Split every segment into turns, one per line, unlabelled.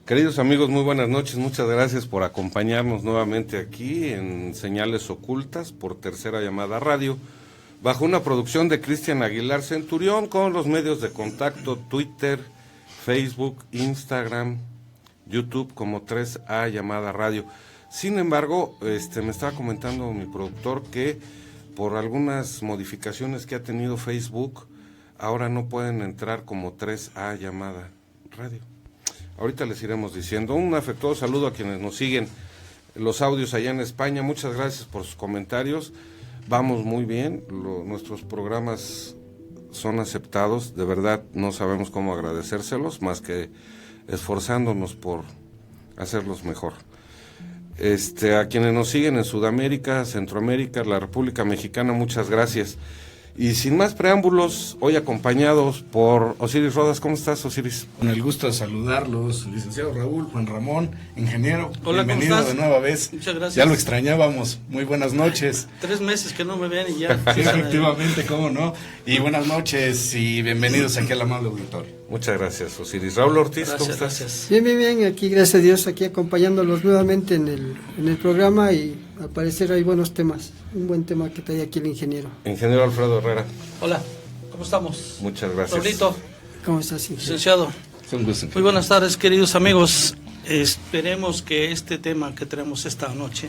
Queridos amigos, muy buenas noches, muchas gracias por acompañarnos nuevamente aquí en Señales Ocultas por Tercera Llamada Radio, bajo una producción de Cristian Aguilar Centurión con los medios de contacto Twitter, Facebook, Instagram, YouTube como 3A Llamada Radio. Sin embargo, me estaba comentando mi productor que por algunas modificaciones que ha tenido Facebook, ahora no pueden entrar como 3A Llamada Radio. Ahorita les iremos diciendo. Un afectuoso saludo a quienes nos siguen los audios allá en España. Muchas gracias por sus comentarios. Vamos muy bien. Nuestros programas son aceptados. De verdad no sabemos cómo agradecérselos, más que esforzándonos por hacerlos mejor. A quienes nos siguen en Sudamérica, Centroamérica, la República Mexicana, muchas gracias. Y sin más preámbulos, hoy acompañados por Osiris Rodas. ¿Cómo estás, Osiris?
Con el gusto de saludarlos, licenciado Raúl, Juan Ramón, ingeniero.
Hola,
bienvenido de nueva vez.
Muchas gracias.
Ya lo extrañábamos. Muy buenas noches.
3 meses que no me ven y ya.
Sí, efectivamente, cómo no. Y buenas noches y bienvenidos aquí al amable auditorio.
Muchas gracias, Osiris. Raúl Ortiz,
Gracias,
¿cómo estás?
gracias.
Bien, aquí gracias a Dios, aquí acompañándolos nuevamente en el programa y al parecer hay buenos temas, un buen tema que trae aquí el ingeniero.
Ingeniero Alfredo Herrera.
Hola, ¿cómo estamos?
Muchas gracias.
Raulito,
¿Cómo estás, ingeniero?
licenciado.
Es un gusto.
Muy buenas tardes, queridos amigos. Esperemos que este tema que traemos esta noche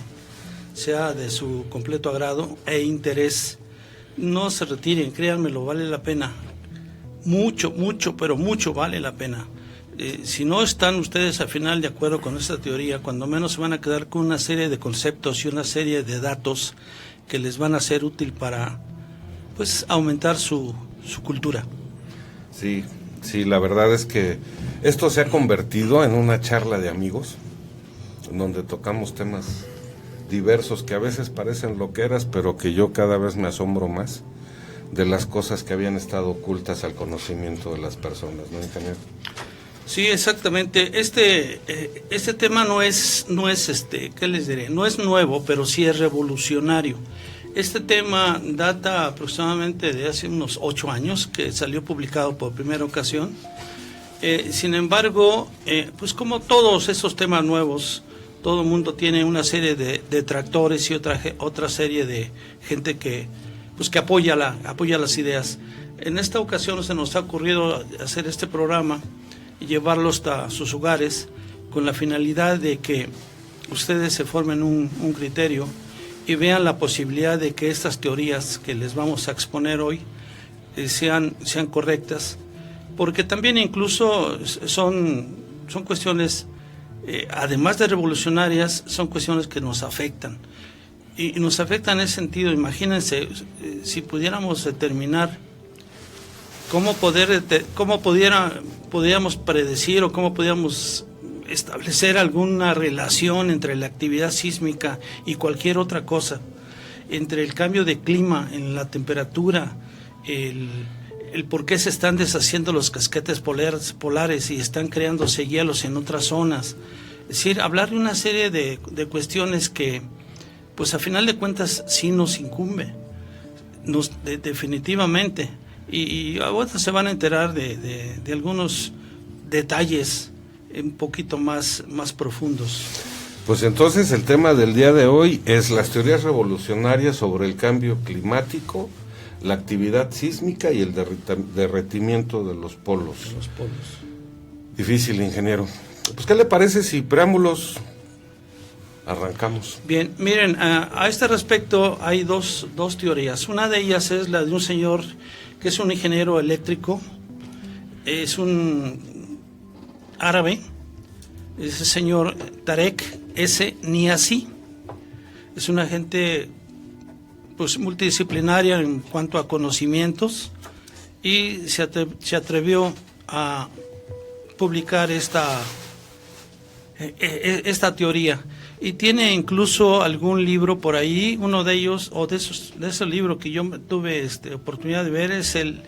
sea de su completo agrado e interés. No se retiren, créanmelo, vale la pena. Mucho, pero mucho vale la pena. Si no están ustedes al final de acuerdo con esta teoría, cuando menos se van a quedar con una serie de conceptos y una serie de datos que les van a ser útil para, pues, aumentar su cultura.
Sí, la verdad es que esto se ha convertido en una charla de amigos, en donde tocamos temas diversos que a veces parecen loqueras, pero que yo cada vez me asombro más de las cosas que habían estado ocultas al conocimiento de las personas, ¿no, ingeniero?
Sí, exactamente. Este tema no es ¿qué les diré? No es nuevo, pero sí es revolucionario. Este tema data aproximadamente de hace unos 8 años, que salió publicado por primera ocasión. Sin embargo, pues como todos esos temas nuevos, todo el mundo tiene una serie de detractores y otra serie de gente que apoya las ideas. En esta ocasión se nos ha ocurrido hacer este programa y llevarlo hasta sus hogares con la finalidad de que ustedes se formen un criterio y vean la posibilidad de que estas teorías que les vamos a exponer hoy sean correctas, porque también incluso son cuestiones, además de revolucionarias, son cuestiones que nos afectan. Y nos afectan en ese sentido. Imagínense, si pudiéramos determinar cómo podríamos predecir o cómo podríamos establecer alguna relación entre la actividad sísmica y cualquier otra cosa, entre el cambio de clima, en la temperatura, el por qué se están deshaciendo los casquetes polares y están creándose hielos en otras zonas. Es decir, hablar de una serie de cuestiones que, pues a final de cuentas, sí nos incumbe, definitivamente. Y ahora se van a enterar de algunos detalles un poquito más profundos.
Pues entonces el tema del día de hoy es las teorías revolucionarias sobre el cambio climático, la actividad sísmica y el derretimiento de los polos. Difícil, ingeniero. Pues, ¿qué le parece si preámbulos arrancamos?
Bien, miren, a este respecto hay dos teorías. Una de ellas es la de un señor que es un ingeniero eléctrico, es un árabe, es el señor Tarek S. Niazi. Es una gente, pues, multidisciplinaria en cuanto a conocimientos, y se atrevió a publicar esta teoría, y tiene incluso algún libro por ahí. Uno de ellos, o de ese libro que yo tuve oportunidad de ver, es el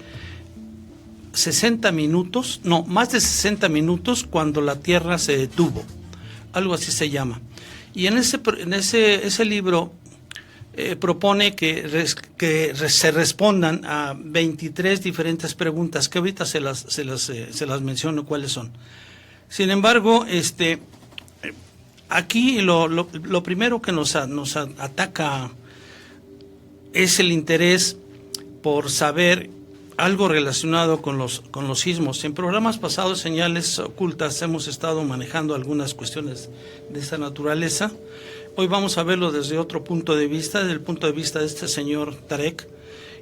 60 minutos, no, más de 60 minutos cuando la Tierra se detuvo, algo así se llama. Y en ese libro propone que se respondan a 23 diferentes preguntas, que ahorita se las menciono cuáles son. Sin embargo, aquí lo primero que nos ataca es el interés por saber algo relacionado con los sismos. En programas pasados, Señales Ocultas, hemos estado manejando algunas cuestiones de esta naturaleza. Hoy vamos a verlo desde otro punto de vista, desde el punto de vista de este señor Tarek.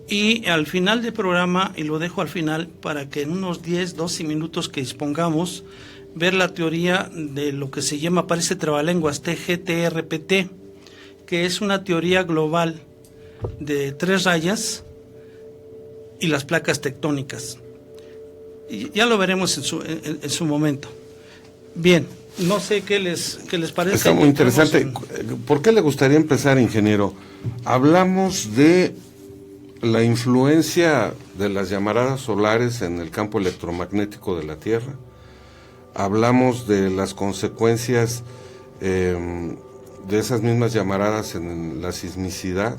Y al final del programa, y lo dejo al final, para que en unos 10, 12 minutos que dispongamos, ver la teoría de lo que se llama, parece trabalenguas, TGTRPT, que es una teoría global de 3 rayas y las placas tectónicas. Y ya lo veremos en su momento. Bien, no sé qué les parece.
Está muy interesante. ¿Por qué le gustaría empezar, ingeniero? Hablamos de la influencia de las llamaradas solares en el campo electromagnético de la Tierra. Hablamos de las consecuencias de esas mismas llamaradas en la sismicidad,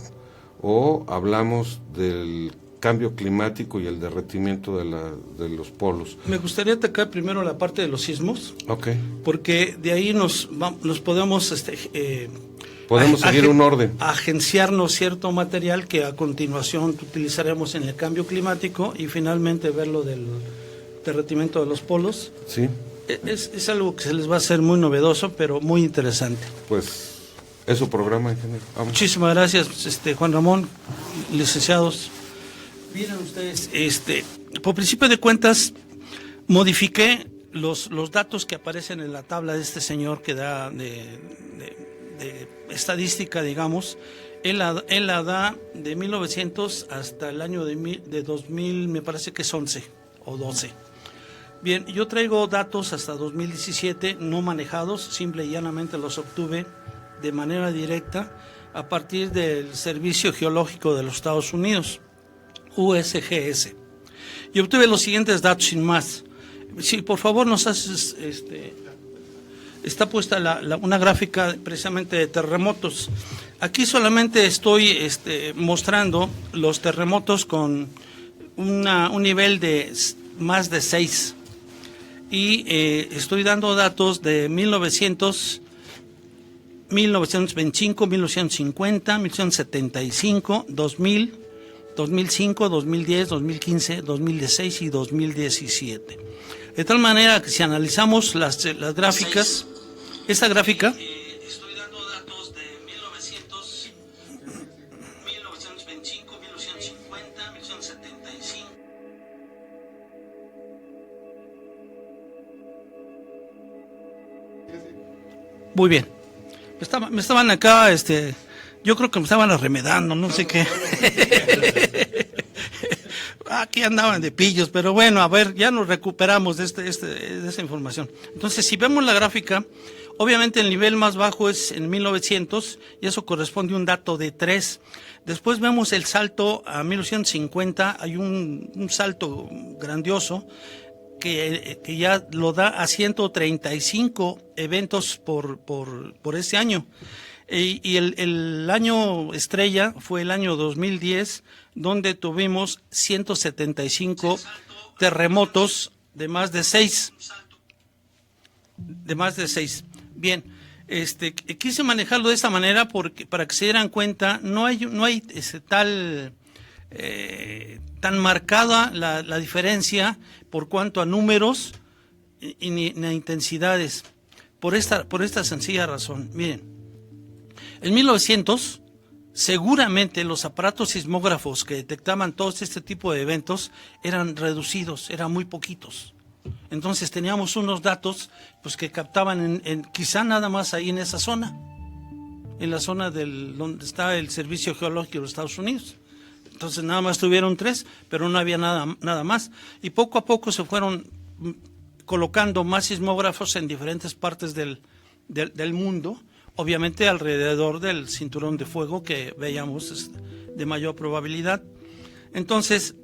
o hablamos del cambio climático y el derretimiento de los polos.
Me gustaría atacar primero la parte de los sismos, porque de ahí nos podemos
podemos seguir un orden,
agenciarnos cierto material que a continuación utilizaremos en el cambio climático y finalmente ver lo del derretimiento de los polos.
Sí.
Es algo que se les va a hacer muy novedoso, pero muy interesante.
Pues es su programa, ingeniero. Vamos.
Muchísimas gracias, Juan Ramón, licenciados. Miren ustedes, por principio de cuentas, modifiqué los datos que aparecen en la tabla de este señor que da de estadística, digamos. Él la da de 1900 hasta el año de 2000, me parece que es 11 o 12. Bien, yo traigo datos hasta 2017 no manejados, simple y llanamente los obtuve de manera directa a partir del Servicio Geológico de los Estados Unidos, USGS. Y obtuve los siguientes datos sin más. Si por favor nos haces, está puesta una gráfica precisamente de terremotos. Aquí solamente estoy mostrando los terremotos con un nivel de más de 6. Y estoy dando datos de 1925, 1950, 1975, 2000, 2005, 2010, 2015, 2016 y 2017. De tal manera que si analizamos las gráficas, esta gráfica, estoy dando datos de 1925, 1950, 1975. Muy bien. Me estaban acá, yo creo que me estaban arremedando, no sé qué. Aquí andaban de pillos, pero bueno, a ver, ya nos recuperamos de esa información. Entonces, si vemos la gráfica, obviamente el nivel más bajo es en 1900, y eso corresponde a un dato de 3. Después vemos el salto a 1950, hay un salto grandioso, que ya lo da a 135 eventos por ese año. Y el año estrella fue el año 2010, donde tuvimos 175 terremotos de más de 6. Bien, quise manejarlo de esta manera porque para que se dieran cuenta, no hay tan marcada la diferencia por cuanto a números ni a intensidades, por esta sencilla razón. Miren, en 1900 seguramente los aparatos sismógrafos que detectaban todo este tipo de eventos eran reducidos, eran muy poquitos. Entonces teníamos unos datos pues que captaban quizá nada más ahí en esa zona, en la zona donde está el Servicio Geológico de los Estados Unidos. Entonces nada más tuvieron 3, pero no había nada más. Y poco a poco se fueron colocando más sismógrafos en diferentes partes del mundo, obviamente alrededor del cinturón de fuego que veíamos de mayor probabilidad. Entonces,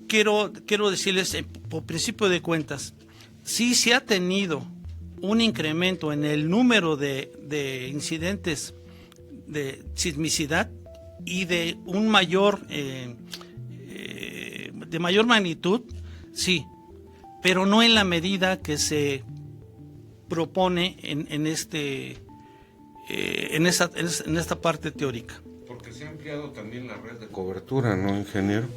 quiero decirles, por principio de cuentas, sí se ha tenido un incremento en el número de incidentes de sismicidad y de un mayor magnitud, sí, pero no en la medida que se propone en esta parte teórica.
Porque se ha ampliado también la red de cobertura, ¿no, ingeniero?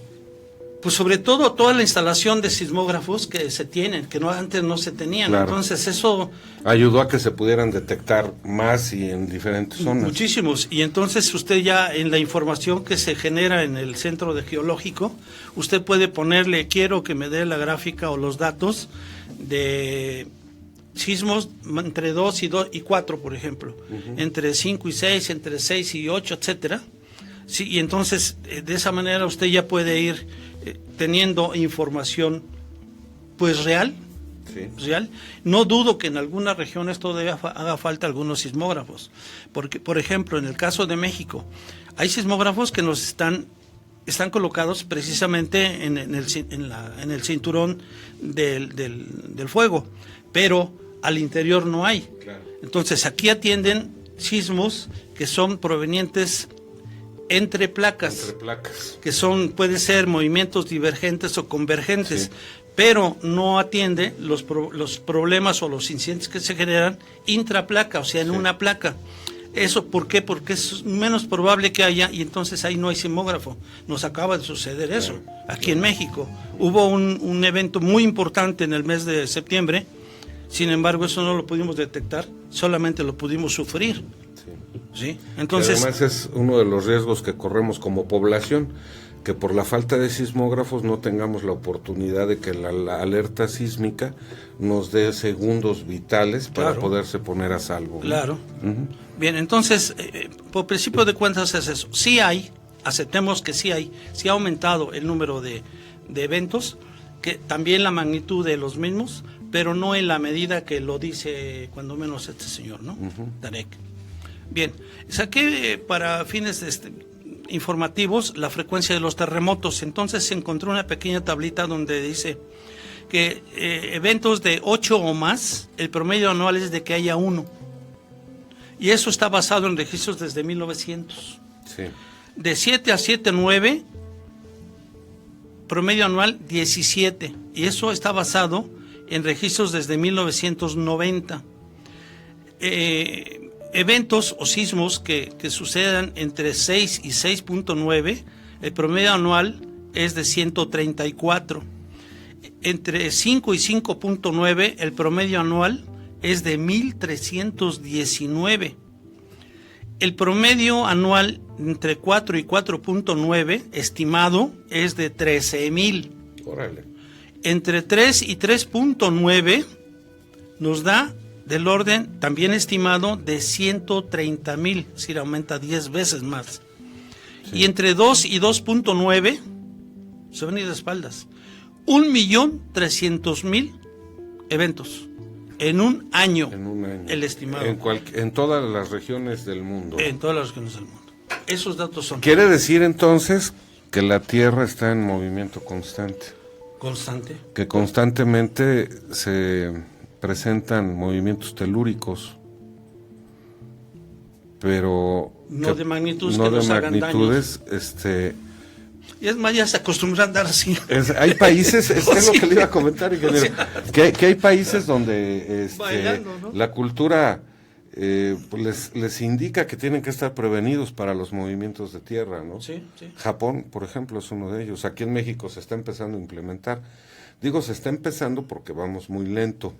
Pues sobre todo toda la instalación de sismógrafos que se tienen, que antes no se tenían.
Claro.
Entonces eso
Ayudó a que se pudieran detectar más y en diferentes zonas.
muchísimos. Y entonces usted ya en la información que se genera en el centro de geológico, usted puede ponerle, quiero que me dé la gráfica o los datos de sismos entre 2 y 4, por ejemplo, entre 5 y 6, entre 6 y 8, etcétera. Sí, y entonces de esa manera usted ya puede ir teniendo información pues real. No dudo que en algunas regiones todavía haga falta algunos sismógrafos, porque por ejemplo en el caso de México hay sismógrafos que nos están colocados precisamente en el cinturón del fuego, pero al interior no hay.
Claro.
Entonces aquí atienden sismos que son provenientes entre placas, que puede ser movimientos divergentes o convergentes, sí, pero no atiende los problemas o los incidentes que se generan intraplaca, o sea, en una placa. ¿Eso por qué? Porque es menos probable que haya, y entonces ahí no hay sismógrafo. Nos acaba de suceder eso. Aquí en México hubo un evento muy importante en el mes de septiembre, sin embargo eso no lo pudimos detectar, solamente lo pudimos sufrir. ¿Sí? Entonces,
y además es uno de los riesgos que corremos como población, que por la falta de sismógrafos no tengamos la oportunidad de que la alerta sísmica nos dé segundos vitales para poderse poner a salvo.
Claro. Bien, entonces, por principio de cuentas es eso. Sí hay, aceptemos que sí ha aumentado el número de eventos, que también la magnitud de los mismos, pero no en la medida que lo dice cuando menos este señor, ¿no? Tarek. Bien, saqué para fines informativos la frecuencia de los terremotos. Entonces se encontró una pequeña tablita donde dice que eventos de 8 o más, el promedio anual es de que haya 1. Y eso está basado en registros desde 1900.
Sí.
De 7 a 7-9, promedio anual 17. Y eso está basado en registros desde 1990. Eventos o sismos que sucedan entre 6 y 6.9, el promedio anual es de 134. Entre 5 y 5.9, el promedio anual es de 1.319. El promedio anual entre 4 y 4.9, estimado, es de 13,000.
Órale.
Entre 3 y 3.9 nos da del orden también estimado de 130,000, es decir, aumenta 10 veces más. Sí. Y entre 2 y 2.9, se van a ir de espaldas, 1.300.000 eventos en un año.
En un año.
El estimado.
En todas las regiones del mundo.
En todas las regiones del mundo. Esos datos son.
Quiere decir entonces que la Tierra está en movimiento constante.
Constante.
Que constantemente se presentan movimientos telúricos, pero
no de magnitudes
no
que
de
nos
magnitudes,
hagan daños. Y es más, ya se acostumbra a andar así.
Hay países, es lo que le iba a comentar, ingeniero, que hay países donde
bailando, ¿no?
La cultura pues les indica que tienen que estar prevenidos para los movimientos de tierra, ¿no?
Sí, sí.
Japón, por ejemplo, es uno de ellos. Aquí en México se está empezando a implementar. Digo, se está empezando porque vamos muy lento.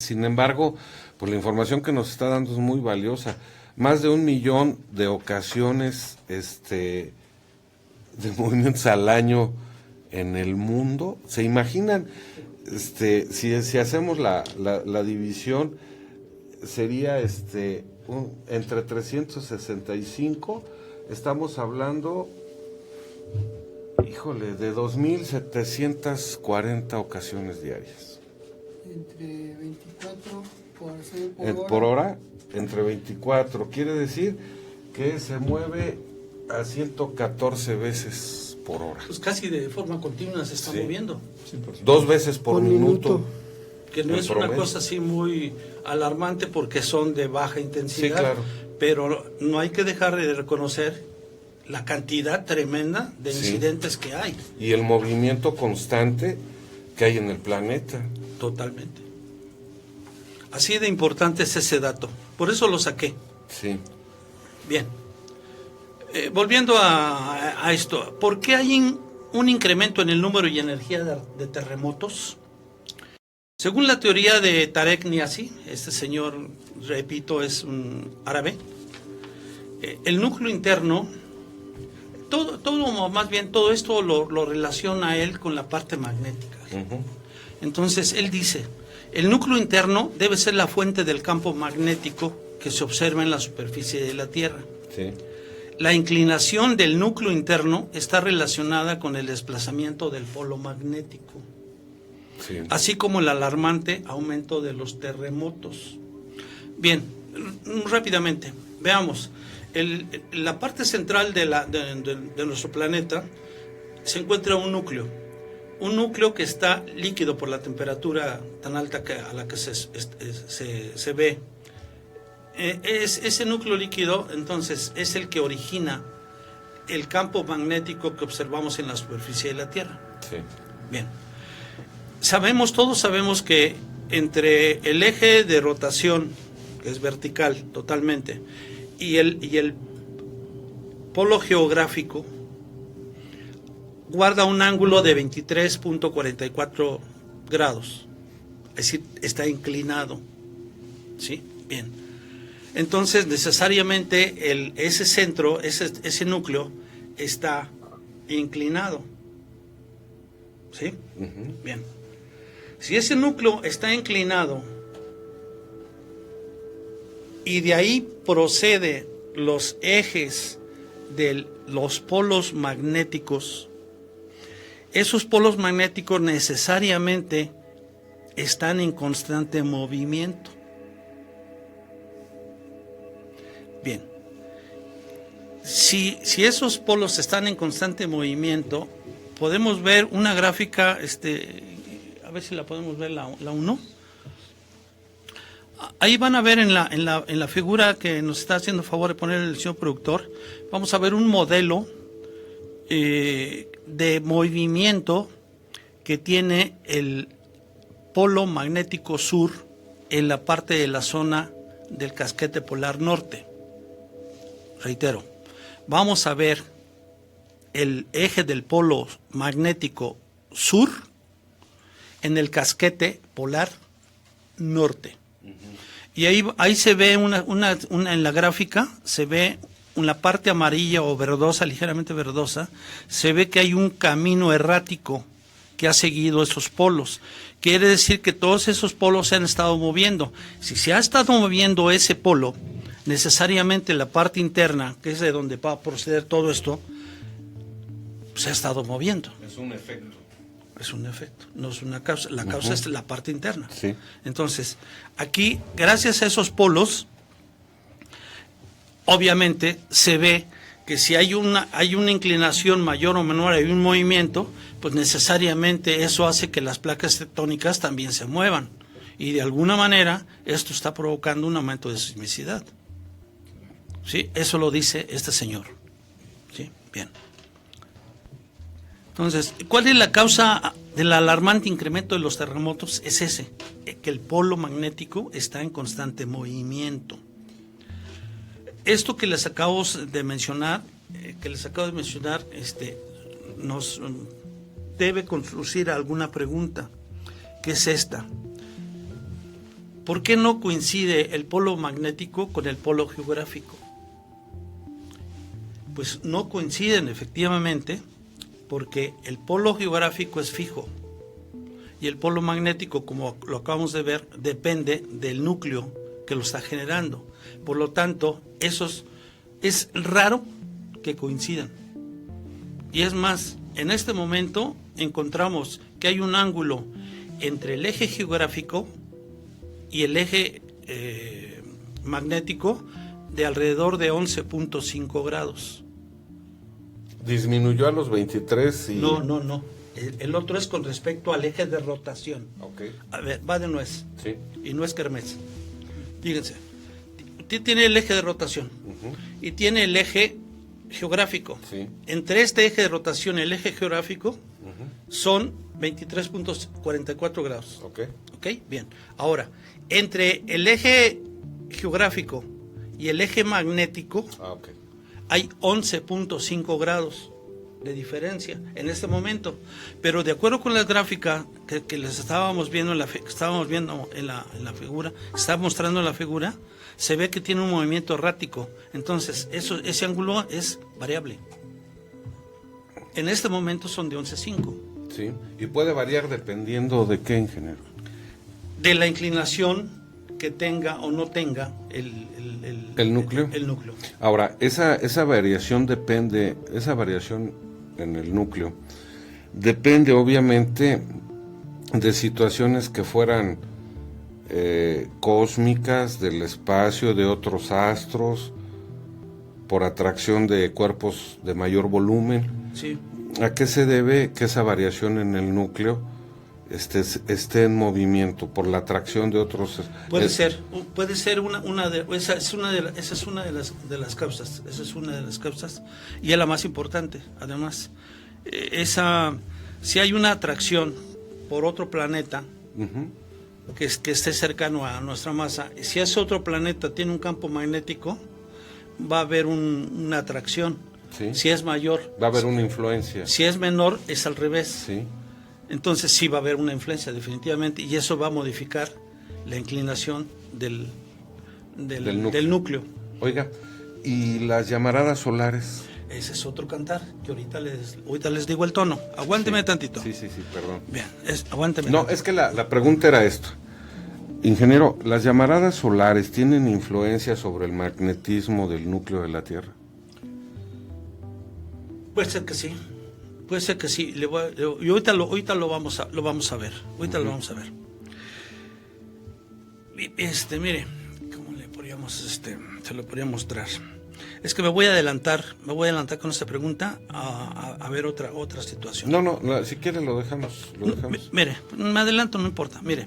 Sin embargo, pues la información que nos está dando es muy valiosa. Más de 1 millón de ocasiones de movimientos al año en el mundo. ¿Se imaginan? Si hacemos la división, sería entre 365, estamos hablando, híjole, de 2.740 ocasiones diarias.
Entre 24
por hora, entre 24, quiere decir que se mueve a 114 veces por hora.
Pues casi de forma continua se está moviendo.
2 veces por minuto.
Que no es promedio. Una cosa así muy alarmante porque son de baja intensidad.
Sí, claro.
Pero no hay que dejar de reconocer la cantidad tremenda de incidentes que hay.
Y el movimiento constante que hay en el planeta.
Totalmente. Así de importante es ese dato. Por eso lo saqué.
Sí.
Bien. Volviendo a esto, ¿por qué hay un incremento en el número y energía de terremotos? Según la teoría de Tarek Niazi, este señor, repito, es un árabe, el núcleo interno, todo esto lo relaciona a él con la parte magnética.
Uh-huh.
Entonces, él dice, el núcleo interno debe ser la fuente del campo magnético que se observa en la superficie de la Tierra.
Sí.
La inclinación del núcleo interno está relacionada con el desplazamiento del polo magnético,
Sí.
así como el alarmante aumento de los terremotos. Bien, rápidamente, veamos. La parte central de nuestro planeta se encuentra un núcleo que está líquido por la temperatura tan alta a la que se ve. Ese núcleo líquido, entonces, es el que origina el campo magnético que observamos en la superficie de la Tierra.
Sí.
Bien. Todos sabemos que entre el eje de rotación, que es vertical totalmente, y el polo geográfico, guarda un ángulo de 23.44 grados. Es decir, está inclinado. ¿Sí? Bien. Entonces, necesariamente ese centro, ese núcleo, está inclinado. ¿Sí?
Uh-huh.
Bien. Si ese núcleo está inclinado y de ahí procede los ejes de los polos magnéticos, esos polos magnéticos necesariamente están en constante movimiento. Bien, si esos polos están en constante movimiento, podemos ver una gráfica, a ver si la podemos ver la 1. Ahí van a ver en la figura que nos está haciendo favor de poner el señor productor, vamos a ver un modelo de movimiento que tiene el polo magnético sur en la parte de la zona del casquete polar norte. Reitero, vamos a ver el eje del polo magnético sur en el casquete polar norte. Y ahí se ve en la gráfica, se ve en la parte amarilla o verdosa, ligeramente verdosa, se ve que hay un camino errático que ha seguido esos polos. Quiere decir que todos esos polos se han estado moviendo. Si se ha estado moviendo ese polo, necesariamente la parte interna, que es de donde va a proceder todo esto, se ha estado moviendo.
Es un efecto.
Es un efecto, no es una causa. La causa es la parte interna.
Sí.
Entonces, aquí, gracias a esos polos, obviamente se ve que si hay una inclinación mayor o menor, hay un movimiento, pues necesariamente eso hace que las placas tectónicas también se muevan. Y de alguna manera esto está provocando un aumento de sismicidad. ¿Sí? Eso lo dice este señor. ¿Sí? Bien. Entonces, ¿cuál es la causa del alarmante incremento de los terremotos? Es ese, que el polo magnético está en constante movimiento. Esto que les acabo de mencionar, nos debe conducir a alguna pregunta, que es esta. ¿Por qué no coincide el polo magnético con el polo geográfico? Pues no coinciden efectivamente, porque el polo geográfico es fijo y el polo magnético, como lo acabamos de ver, depende del núcleo que lo está generando. Por lo tanto, es raro que coincidan. Y es más, en este momento encontramos que hay un ángulo entre el eje geográfico y el eje magnético de alrededor de 11.5 grados.
Disminuyó a los 23 y...
No. El otro es con respecto al eje de rotación.
Okay.
A ver, va de nuez.
Sí.
Y nuez kermés. Fíjense. Tiene el eje de rotación.
Uh-huh.
Y tiene el eje geográfico.
Sí.
Entre este eje de rotación y el eje geográfico son 23.44 grados.
Ok.
Ok, bien. Ahora, entre el eje geográfico y el eje magnético
Ok.
hay 11.5 grados de diferencia en este momento, pero de acuerdo con la gráfica que les estábamos viendo en la figura, está mostrando en la figura, se ve que tiene un movimiento errático, entonces ese ángulo es variable. En este momento son de 11.5.
Sí. Y puede variar dependiendo de qué, ingeniero.
De la inclinación que tenga o no tenga
¿El núcleo?
El núcleo.
Ahora, esa variación depende, esa variación en el núcleo, depende obviamente de situaciones que fueran cósmicas, del espacio, de otros astros, por atracción de cuerpos de mayor volumen.
Sí.
¿A qué se debe que esa variación en el núcleo esté en movimiento? Por la atracción de otros.
Puede ser esa es una de las causas, esa es una de las causas y es la más importante. Además, si hay una atracción por otro planeta que esté cercano a nuestra masa, si ese otro planeta tiene un campo magnético, va a haber una atracción.
Sí.
Si es mayor,
Va a haber una influencia.
si es menor, es al revés.
Sí.
Entonces sí va a haber una influencia definitivamente y eso va a modificar la inclinación del núcleo.
Oiga, ¿y las llamaradas solares?
Ese es otro cantar que ahorita les digo el tono. Aguánteme
Sí.
tantito.
Sí, perdón.
Bien, aguánteme.
No,
tantito.
es que la pregunta era esto. Ingeniero, ¿las llamaradas solares tienen influencia sobre el magnetismo del núcleo de la Tierra?
Puede ser que sí. Puede ser que sí. Y ahorita lo vamos a ver. Ahorita lo vamos a ver. Mire, ¿cómo le podríamos, se lo podría mostrar? Es que me voy a adelantar con esta pregunta a ver otra situación.
No, si quiere lo dejamos.
Mire, me adelanto, no importa. Mire,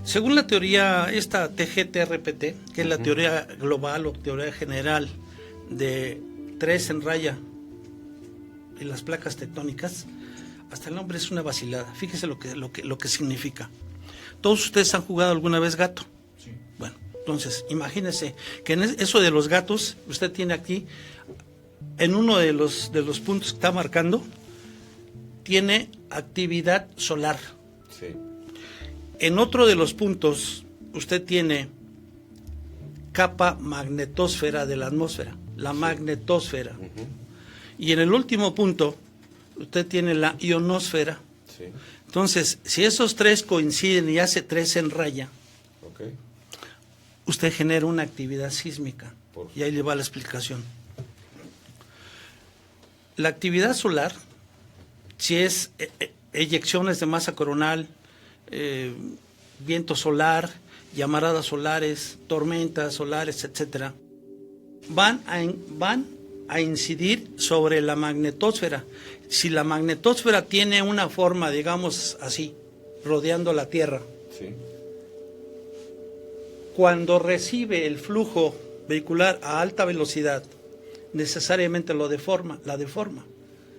según la teoría, esta TGT-RPT, que es la teoría global o teoría general de 3 en raya en las placas tectónicas, hasta el nombre es una vacilada. Fíjese lo que significa. Todos ustedes han jugado alguna vez gato.
Sí.
Bueno, entonces, imagínense que en eso de los gatos, usted tiene aquí, en uno de los puntos que está marcando, tiene actividad solar.
Sí.
En otro de los puntos, usted tiene capa magnetosfera de la atmósfera, la magnetosfera. Y en el último punto, usted tiene la ionosfera.
Sí.
Entonces, si esos tres coinciden y hace 3 en raya,
Ok.
usted genera una actividad sísmica.
Por
Y ahí le va la explicación. La actividad solar, si es eyecciones de masa coronal, viento solar, llamaradas solares, tormentas solares, etcétera, van a incidir sobre la magnetosfera. Si la magnetosfera tiene una forma, digamos así, rodeando la Tierra,
Sí.
cuando recibe el flujo vehicular a alta velocidad, necesariamente la deforma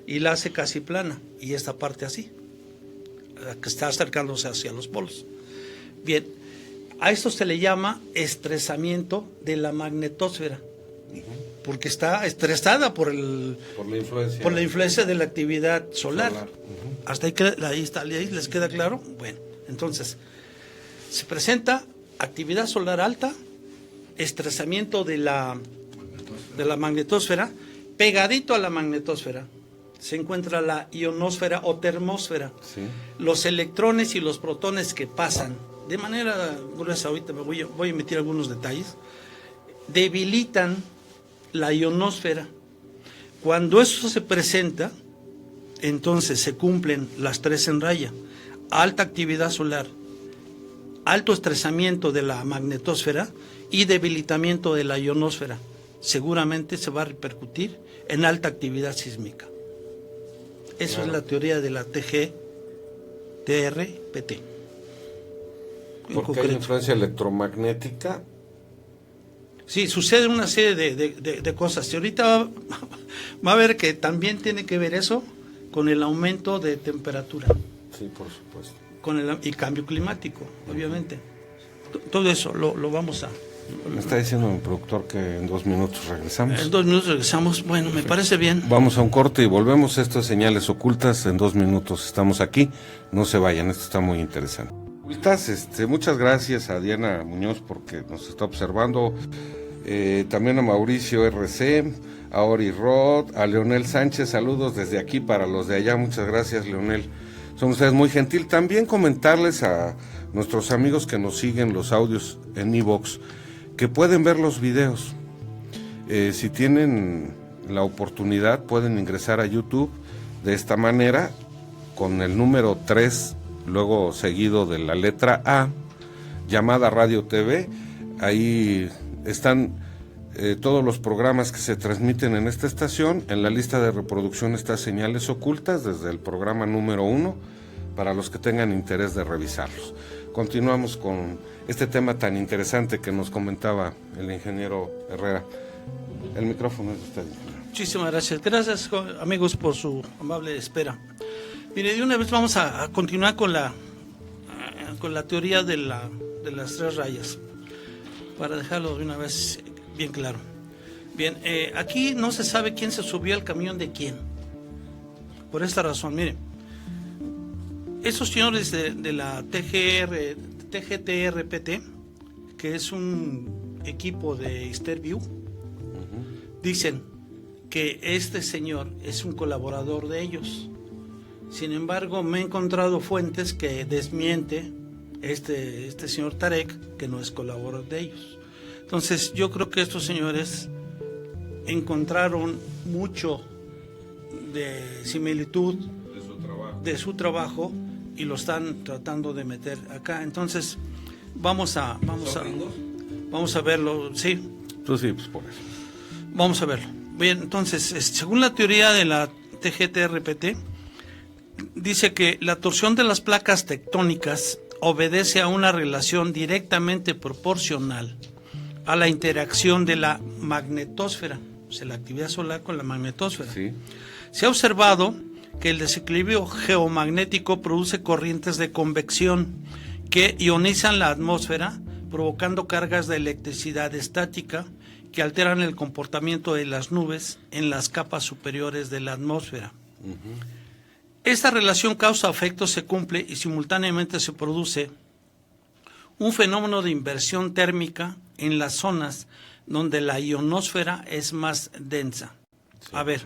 y la hace casi plana, y esta parte así, que está acercándose hacia los polos. Bien, a esto se le llama estresamiento de la magnetosfera, porque está estresada por la influencia de la actividad solar. Hasta ahí les queda claro. Bueno, entonces se presenta actividad solar alta, estresamiento de la magnetosfera. Pegadito a la magnetosfera se encuentra la ionosfera o termósfera.
Sí.
Los electrones y los protones que pasan de manera gruesa, ahorita voy a emitir algunos detalles, debilitan la ionosfera. Cuando eso se presenta, entonces se cumplen las 3 en raya: alta actividad solar, alto estresamiento de la magnetosfera y debilitamiento de la ionosfera. Seguramente se va a repercutir en alta actividad sísmica. Eso
Claro.
es la teoría de la TGT-RPT.
Porque hay influencia electromagnética.
Sí, sucede una serie de cosas. Y ahorita va a ver que también tiene que ver eso con el aumento de temperatura.
Sí, por supuesto.
y cambio climático, obviamente. Todo eso lo vamos a...
Me está diciendo mi productor que en 2 minutos regresamos.
En 2 minutos regresamos. Bueno, me parece bien.
Vamos a un corte y volvemos. Esto es Señales Ocultas. En 2 minutos estamos aquí. No se vayan, esto está muy interesante. Muchas gracias a Diana Muñoz porque nos está observando. También a Mauricio RC, a Ori Rod, a Leonel Sánchez. Saludos desde aquí para los de allá. Muchas gracias, Leonel. Son ustedes muy gentil. También comentarles a nuestros amigos que nos siguen los audios en iVoox que pueden ver los videos. Si tienen la oportunidad, pueden ingresar a YouTube de esta manera, con el número 3, luego seguido de la letra A, llamada Radio TV. Ahí están todos los programas que se transmiten en esta estación. En la lista de reproducción está Señales Ocultas, desde el programa número 1, para los que tengan interés de revisarlos. Continuamos con este tema tan interesante que nos comentaba el ingeniero Herrera. El micrófono es de usted, ingeniero.
Muchísimas gracias. Gracias, amigos, por su amable espera. Mire, de una vez vamos a continuar con la teoría de las 3 rayas, para dejarlo de una vez bien claro. Bien, aquí no se sabe quién se subió al camión de quién. Por esta razón, mire, esos señores de la TGTRPT, que es un equipo de Sterview, dicen que este señor es un colaborador de ellos. Sin embargo, me he encontrado fuentes que desmiente este señor Tarek, que no es colaborador de ellos. Entonces, yo creo que estos señores encontraron mucho de similitud de su trabajo y lo están tratando de meter acá. Entonces, vamos a verlo, sí.
Pues sí, pues por eso.
Vamos a verlo. Bien, entonces, según la teoría de la TGTRPT, dice que la torsión de las placas tectónicas obedece a una relación directamente proporcional a la interacción de la magnetosfera, o sea, la actividad solar con la magnetosfera.
Sí.
Se ha observado que el desequilibrio geomagnético produce corrientes de convección que ionizan la atmósfera, provocando cargas de electricidad estática que alteran el comportamiento de las nubes en las capas superiores de la atmósfera. Esta relación causa-efecto se cumple y simultáneamente se produce un fenómeno de inversión térmica en las zonas donde la ionosfera es más densa. Sí. A ver,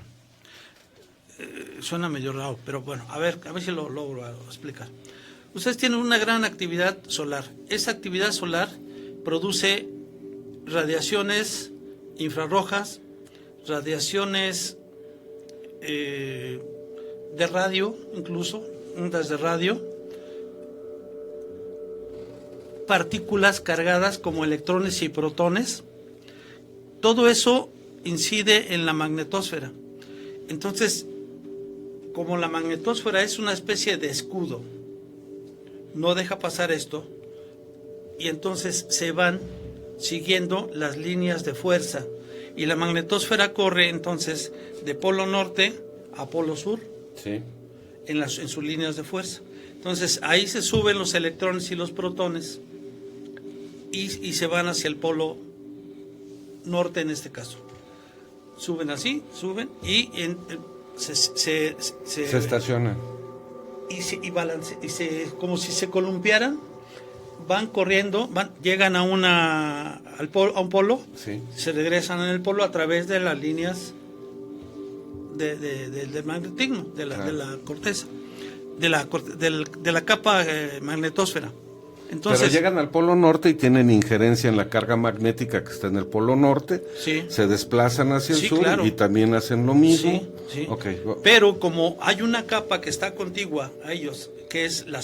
suena medio raro, pero bueno, a ver si lo logro explicar. Ustedes tienen una gran actividad solar. Esa actividad solar produce radiaciones infrarrojas, radiaciones de radio, incluso ondas de radio, partículas cargadas como electrones y protones. Todo eso incide en la magnetosfera. Entonces, como la magnetosfera es una especie de escudo, no deja pasar esto, y entonces se van siguiendo las líneas de fuerza, y la magnetosfera corre entonces de polo norte a polo sur,
sí,
en sus líneas de fuerza. Entonces ahí se suben los electrones y los protones y se van hacia el polo norte en este caso. Suben así, suben y se
estacionan.
Como si se columpiaran, van corriendo, llegan a un polo,
sí,
se regresan en el polo a través de las líneas del magnetismo, de la corteza, de la capa magnetosfera. Entonces,
pero llegan al polo norte y tienen injerencia en la carga magnética que está en el polo norte,
sí,
se desplazan hacia el sur,
claro,
y también hacen lo mismo.
Sí, sí.
Okay.
Pero como hay una capa que está contigua a ellos, que es la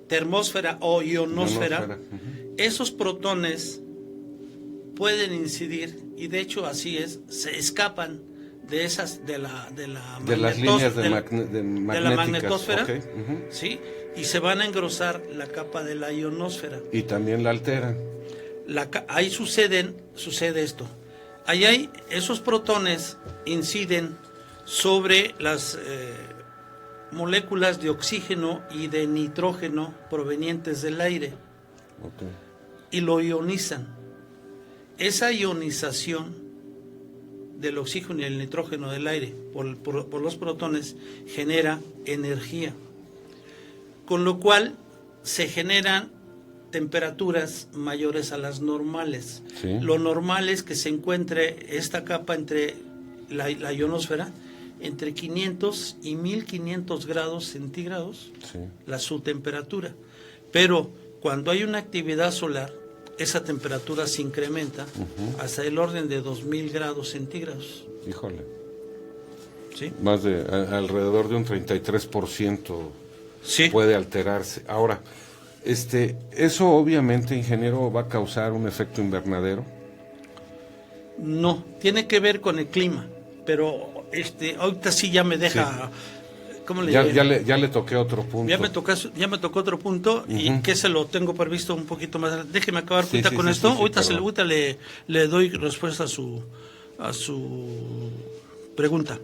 termósfera o ionosfera, esos protones pueden incidir, y de hecho así es, se escapan de esas de la
las líneas de la
magnetosfera,
okay.
¿sí? Y se van a engrosar la capa de la ionosfera.
Y también la alteran.
Ahí sucede esto. Esos protones inciden sobre moléculas de oxígeno y de nitrógeno provenientes del aire
Ok.
y lo ionizan. Esa ionización del oxígeno y el nitrógeno del aire por los protones genera energía, con lo cual se generan temperaturas mayores a las normales.
Sí.
Lo normal es que se encuentre esta capa entre la ionosfera entre 500 y 1500 grados centígrados,
Sí.
su temperatura. Pero cuando hay una actividad solar, esa temperatura se incrementa hasta el orden de 2000 grados centígrados.
Híjole.
¿Sí?
Más de alrededor de un 33%
Sí.
puede alterarse. Ahora, eso obviamente, ingeniero, va a causar un efecto invernadero.
No, tiene que ver con el clima, pero ahorita sí ya me deja, ¿cómo le diré?
Ya le toqué otro punto.
Ya me tocó otro punto y que se lo tengo previsto un poquito más adelante. Déjeme acabar
Sí,
con esto.
sí,
ahorita
perdón.
ahorita le doy respuesta a su pregunta.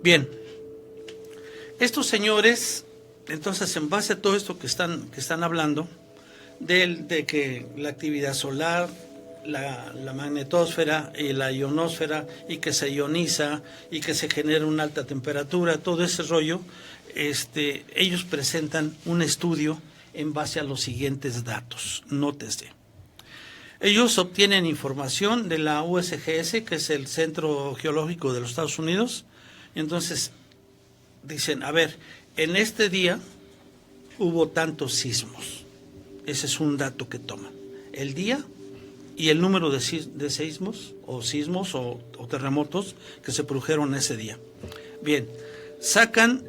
Bien. Estos señores, entonces, en base a todo esto que están hablando, de que la actividad solar, la magnetosfera y la ionosfera, y que se ioniza y que se genera una alta temperatura, todo ese rollo, ellos presentan un estudio en base a los siguientes datos. Nótese. Ellos obtienen información de la USGS, que es el Centro Geológico de los Estados Unidos, y entonces dicen, a ver, en este día hubo tantos sismos. Ese es un dato que toman. El día y el número de sismos o terremotos que se produjeron ese día. Bien, sacan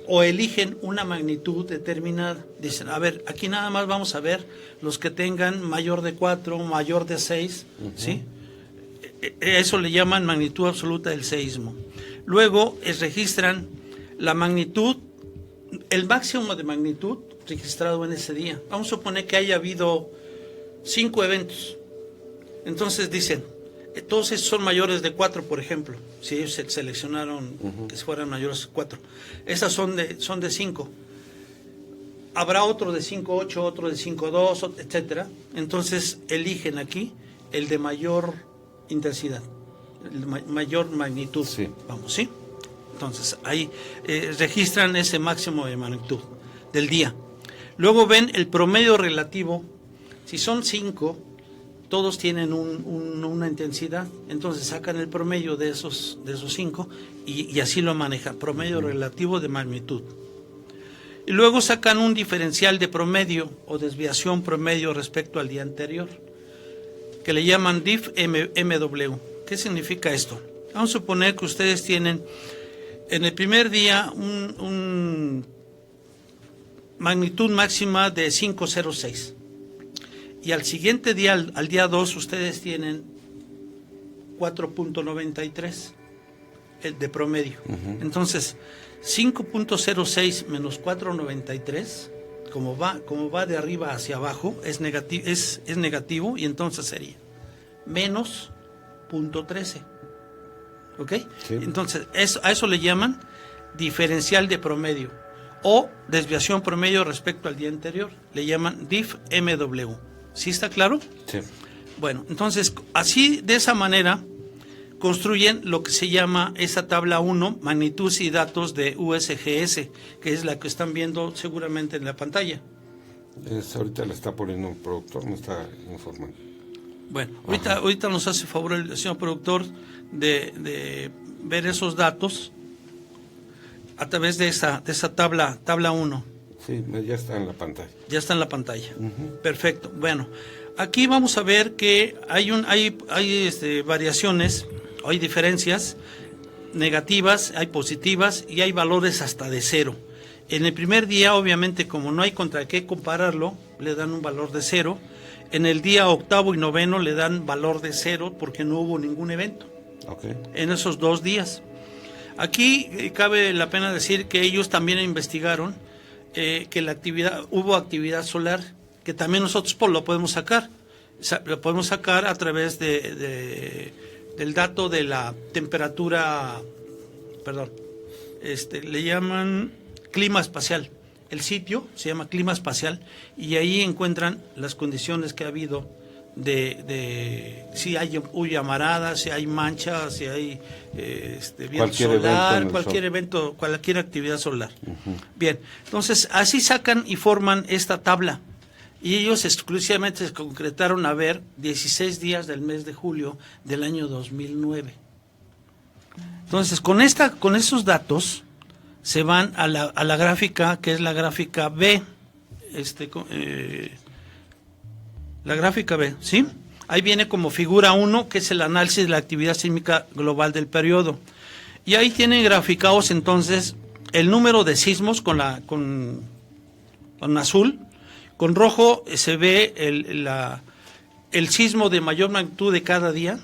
o eligen una magnitud determinada. Dicen, a ver, aquí nada más vamos a ver los que tengan mayor de 4, mayor de 6, ¿sí? Eso le llaman magnitud absoluta del seísmo. Luego registran la magnitud, el máximo de magnitud registrado en ese día. Vamos a suponer que haya habido 5 eventos. Entonces dicen, todos esos son mayores de 4, por ejemplo. Si ellos seleccionaron que fueran mayores de 4. Esas son de 5. Habrá otro de 5.8, otro de 5.2, etcétera. Entonces eligen aquí el de mayor intensidad, el mayor magnitud.
Sí.
Vamos, ¿sí? Entonces ahí registran ese máximo de magnitud del día. Luego ven el promedio relativo. Si son 5, todos tienen una intensidad, entonces sacan el promedio de esos 5 y así lo manejan, promedio relativo de magnitud. Y luego sacan un diferencial de promedio o desviación promedio respecto al día anterior, que le llaman DIF-MW. ¿Qué significa esto? Vamos a suponer que ustedes tienen en el primer día un magnitud máxima de 5.06. Y al siguiente día, al día 2, ustedes tienen 4.93 de promedio. Entonces, 5.06 menos 4.93, como va de arriba hacia abajo, es negativo, y entonces sería menos 0.13. ¿Ok?
Sí.
Entonces, a eso le llaman diferencial de promedio o desviación promedio respecto al día anterior. Le llaman DIF-MW. ¿Sí está claro?
Sí.
Bueno, entonces, así, de esa manera, construyen lo que se llama esa tabla 1, magnitud y datos de USGS, que es la que están viendo seguramente en la pantalla.
Ahorita le está poniendo un productor, me está informando.
Bueno, ahorita nos hace favor el señor productor de ver esos datos a través de esa tabla 1.
Sí, ya está en la pantalla.
Ya está en la pantalla. Perfecto. Bueno, aquí vamos a ver que hay variaciones, hay diferencias negativas, hay positivas y hay valores hasta de 0. En el primer día, obviamente, como no hay contra qué compararlo, le dan un valor de 0. En el día 8º y 9º le dan valor de 0 porque no hubo ningún evento en esos 2 días. Aquí cabe la pena decir que ellos también investigaron que hubo actividad solar, que también nosotros lo podemos sacar. Lo podemos sacar a través del dato de la temperatura, perdón, le llaman clima espacial. El sitio se llama clima espacial y ahí encuentran las condiciones que ha habido de si hay llamarada, si hay manchas, si hay viento solar, cualquier actividad solar.
Uh-huh.
Bien, entonces así sacan y forman esta tabla. Y ellos exclusivamente se concretaron a ver 16 días del mes de julio del año 2009. Entonces, con esos datos se van a la gráfica, que es la gráfica B. La gráfica B, ¿sí? Ahí viene como figura 1, que es el análisis de la actividad sísmica global del periodo. Y ahí tienen graficados entonces el número de sismos con azul. Con rojo se ve el sismo de mayor magnitud de cada día.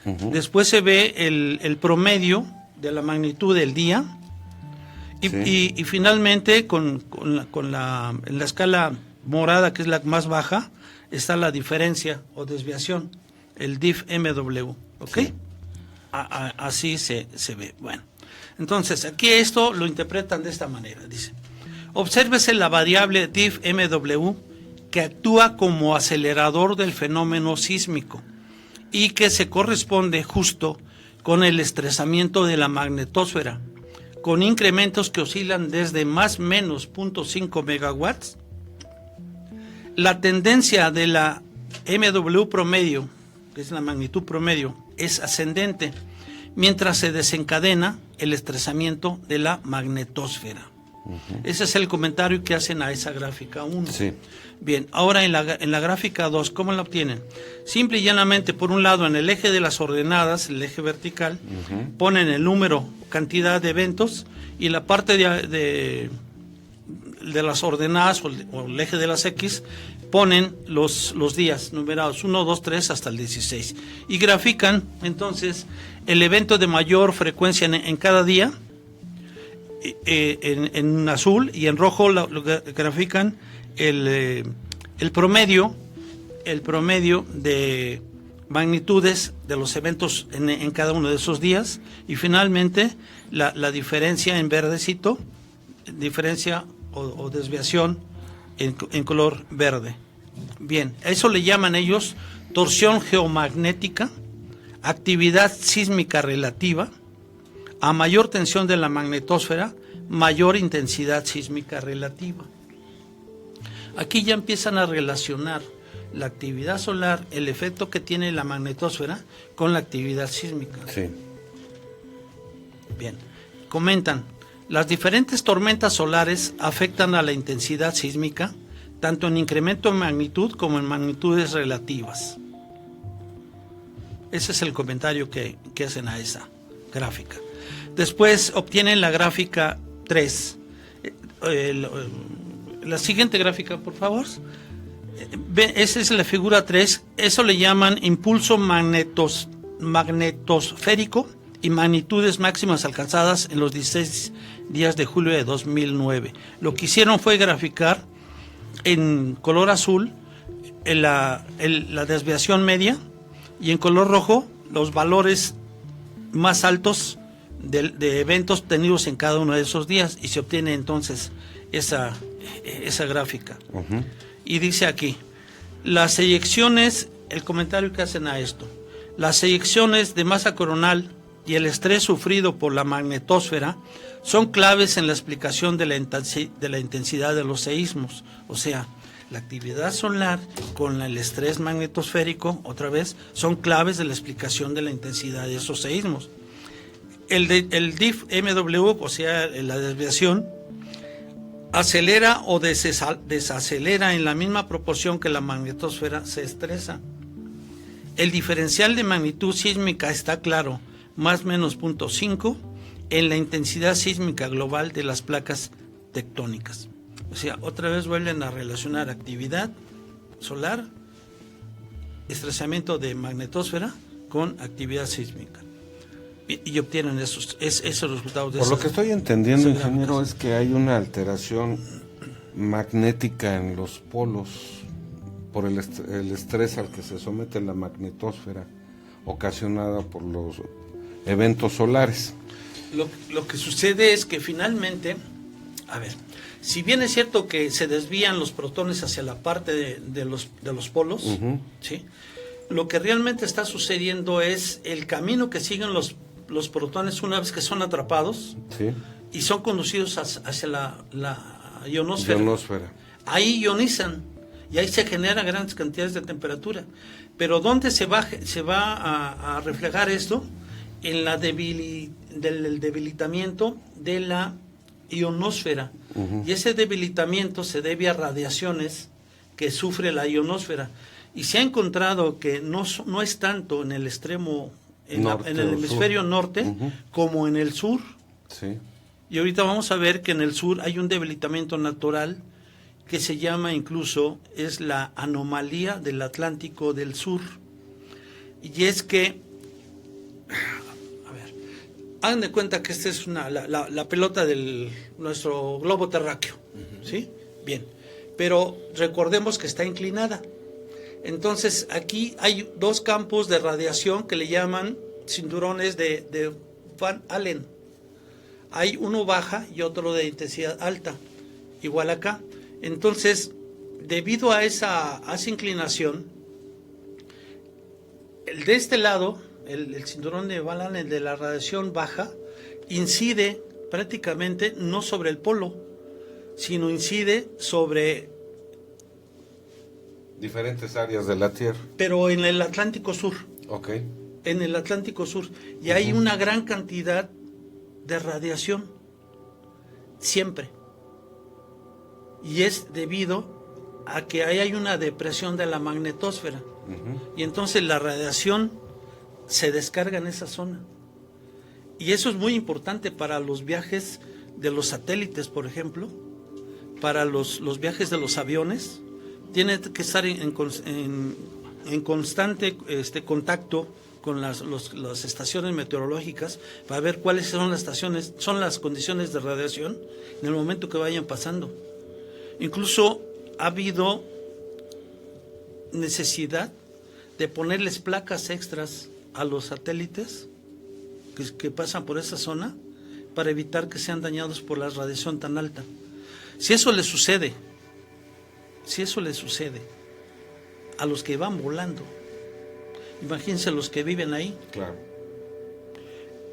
Uh-huh. Después se ve el promedio de la magnitud del día. Y finalmente, en la escala morada, que es la más baja, está la diferencia o desviación, el DIF-MW. ¿Ok? Sí. Así se ve. Bueno, entonces aquí esto lo interpretan de esta manera. Dice: obsérvese la variable DIF-MW que actúa como acelerador del fenómeno sísmico y que se corresponde justo con el estresamiento de la magnetosfera, con incrementos que oscilan desde más menos 0.5 megawatts. La tendencia de la MW promedio, que es la magnitud promedio, es ascendente, mientras se desencadena el estresamiento de la magnetosfera. Uh-huh. Ese es el comentario que hacen a esa gráfica 1. Sí. Bien, ahora en la gráfica 2, ¿cómo la obtienen? Simple y llanamente, por un lado, en el eje de las ordenadas, el eje vertical, uh-huh, ponen el número, cantidad de eventos, y la parte de las ordenadas o el eje de las X ponen los días numerados 1, 2, 3 hasta el 16 y grafican entonces el evento de mayor frecuencia en cada día en azul, y en rojo lo grafican el promedio de magnitudes de los eventos en cada uno de esos días, y finalmente la diferencia en verdecito, diferencia o desviación en color verde. Bien, eso le llaman ellos torsión geomagnética, actividad sísmica relativa. A mayor tensión de la magnetosfera, mayor intensidad sísmica relativa. Aquí ya empiezan a relacionar la actividad solar, el efecto que tiene la magnetosfera, con la actividad sísmica.
Sí.
Bien, comentan: las diferentes tormentas solares afectan a la intensidad sísmica, tanto en incremento en magnitud como en magnitudes relativas. Ese es el comentario que hacen a esa gráfica. Después obtienen la gráfica 3. La siguiente gráfica, por favor. Esa es la figura 3. Eso le llaman impulso magnetosférico y magnitudes máximas alcanzadas en los 16 días de julio de 2009. Lo que hicieron fue graficar en color azul la desviación media, y en color rojo los valores más altos de eventos tenidos en cada uno de esos días, y se obtiene entonces esa gráfica. Uh-huh. Y dice aquí: las eyecciones, el comentario que hacen a esto: las eyecciones de masa coronal y el estrés sufrido por la magnetosfera son claves en la explicación de la intensidad de los seísmos. O sea, la actividad solar con el estrés magnetosférico, otra vez, son claves de la explicación de la intensidad de esos seísmos. El DIF-MW, o sea, la desviación, acelera o desacelera en la misma proporción que la magnetosfera se estresa. El diferencial de magnitud sísmica está claro, más o menos 0.5, en la intensidad sísmica global de las placas tectónicas. O sea, otra vez vuelven a relacionar actividad solar, estresamiento de magnetosfera con actividad sísmica. Y obtienen esos resultados.
Por lo que estoy entendiendo, ingeniero, es que hay una alteración magnética en los polos por el estrés al que se somete la magnetosfera, ocasionada por los eventos solares.
Lo que sucede es que finalmente, a ver, si bien es cierto que se desvían los protones hacia la parte de los polos,
Ujú.
¿sí? Lo que realmente está sucediendo es el camino que siguen los protones una vez que son atrapados
Sí.
y son conducidos hacia la ionosfera.
Ionosfera.
Ahí ionizan y ahí se generan grandes cantidades de temperatura. Pero ¿dónde se va a reflejar esto? En del debilitamiento de la ionosfera.
Ujú.
Y ese debilitamiento se debe a radiaciones que sufre la ionosfera. Y se ha encontrado que no es tanto en el extremo,
Norte
en el
o
hemisferio
sur.
norte,
Ujú.
como en el sur.
Sí.
Y ahorita vamos a ver que en el sur hay un debilitamiento natural que se llama incluso, es la anomalía del Atlántico del Sur. Y es que, a ver, hagan de cuenta que esta es la pelota de nuestro globo terráqueo, ¿sí? Bien, pero recordemos que está inclinada. Entonces aquí hay dos campos de radiación que le llaman cinturones de Van Allen. Hay uno baja y otro de intensidad alta, igual acá. Entonces, debido a esa inclinación, el de este lado, el cinturón de Van Allen de la radiación baja, incide prácticamente no sobre el polo, sino incide sobre,
Diferentes áreas de la Tierra.
pero en el Atlántico Sur,
Ok.
en el Atlántico Sur, y hay una gran cantidad de radiación, siempre. Y es debido a que ahí hay una depresión de la magnetosfera.
Ujú.
Y entonces la radiación se descarga en esa zona. Y eso es muy importante para los viajes de los satélites, por ejemplo, para los viajes de los aviones. Tiene que estar en constante contacto con las estaciones meteorológicas para ver cuáles son las condiciones de radiación en el momento que vayan pasando. Incluso ha habido necesidad de ponerles placas extras a los satélites que pasan por esa zona para evitar que sean dañados por la radiación tan alta. Si eso le sucede a los que van volando, imagínense los que viven ahí.
Claro.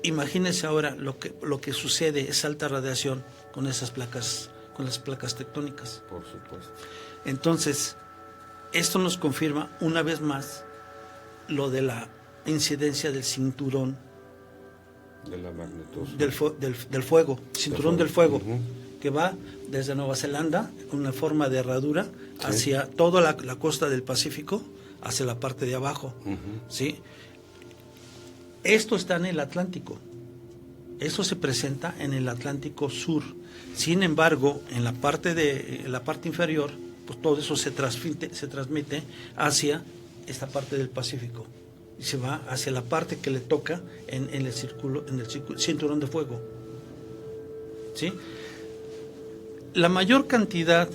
Imagínense ahora lo que sucede, esa alta radiación con esas placas, con las placas tectónicas.
Por supuesto.
Entonces, esto nos confirma una vez más lo de la incidencia del cinturón
De la magnetosfera.
del fuego, cinturón del fuego,
Ujú.
que va desde Nueva Zelanda, con una forma de herradura, hacia toda la costa del Pacífico, hacia la parte de abajo.
Ujú.
¿Sí? Esto está en el Atlántico. Esto se presenta en el Atlántico Sur. Sin embargo, en la parte inferior, pues todo eso se transmite hacia esta parte del Pacífico y se va hacia la parte que le toca en el cinturón de fuego. ¿Sí? La mayor cantidad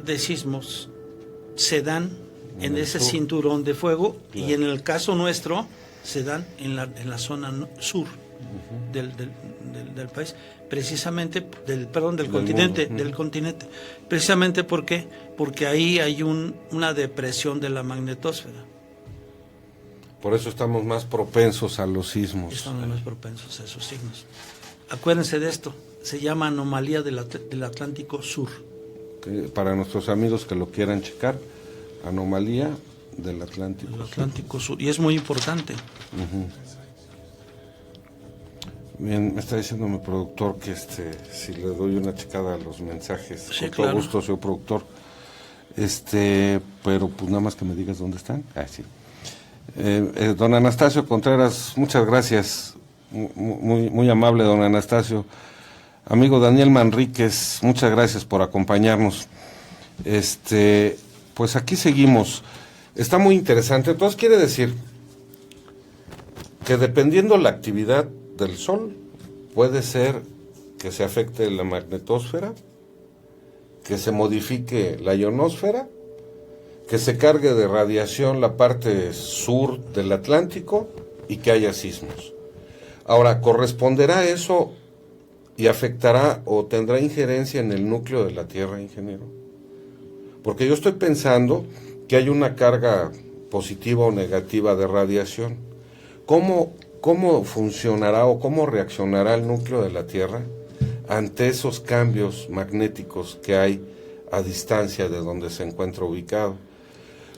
de sismos se dan en ese
sur.
Cinturón de fuego,
Claro.
y en el caso nuestro se dan en la zona sur del país, precisamente del continente,
mundo.
del continente. Precisamente porque ahí hay una depresión de la magnetosfera.
Por eso estamos más propensos a los sismos.
Estamos más propensos a esos signos. Acuérdense de esto, se llama anomalía del Atlántico Sur.
Que para nuestros amigos que lo quieran checar, anomalía del Atlántico.
El Atlántico Sur, y es muy importante.
Bien, me está diciendo mi productor que si le doy una checada a los mensajes,
Sí,
con todo
claro.
gusto, señor productor. Pero pues nada más que me digas dónde están. Ah, sí. Don Anastasio Contreras, muchas gracias. Muy amable, don Anastasio. Amigo Daniel Manríquez, muchas gracias por acompañarnos. Pues aquí seguimos. Está muy interesante. Entonces quiere decir que dependiendo la actividad del Sol, puede ser que se afecte la magnetosfera, que se modifique la ionosfera, que se cargue de radiación la parte sur del Atlántico y que haya sismos. Ahora, ¿corresponderá eso y afectará o tendrá injerencia en el núcleo de la Tierra, ingeniero? Porque yo estoy pensando que hay una carga positiva o negativa de radiación. ¿Cómo funcionará o cómo reaccionará el núcleo de la Tierra ante esos cambios magnéticos que hay a distancia de donde se encuentra ubicado?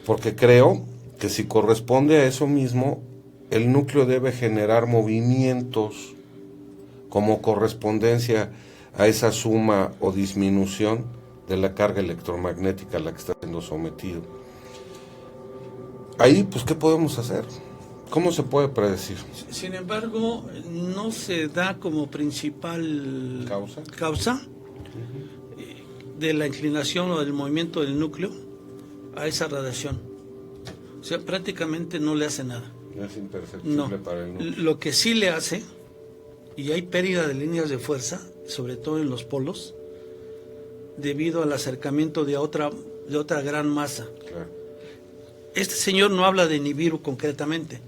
Porque creo que si corresponde a eso mismo, el núcleo debe generar movimientos como correspondencia a esa suma o disminución de la carga electromagnética a la que está siendo sometido. Ahí, pues, ¿qué podemos hacer? ¿Cómo se puede predecir?
Sin embargo, no se da como principal causa de la inclinación o del movimiento del núcleo a esa radiación. O sea, prácticamente no le hace nada.
Es imperceptible para el núcleo.
Lo que sí le hace, y hay pérdida de líneas de fuerza, sobre todo en los polos, debido al acercamiento de otra gran masa.
Claro.
Este señor no habla de Nibiru concretamente,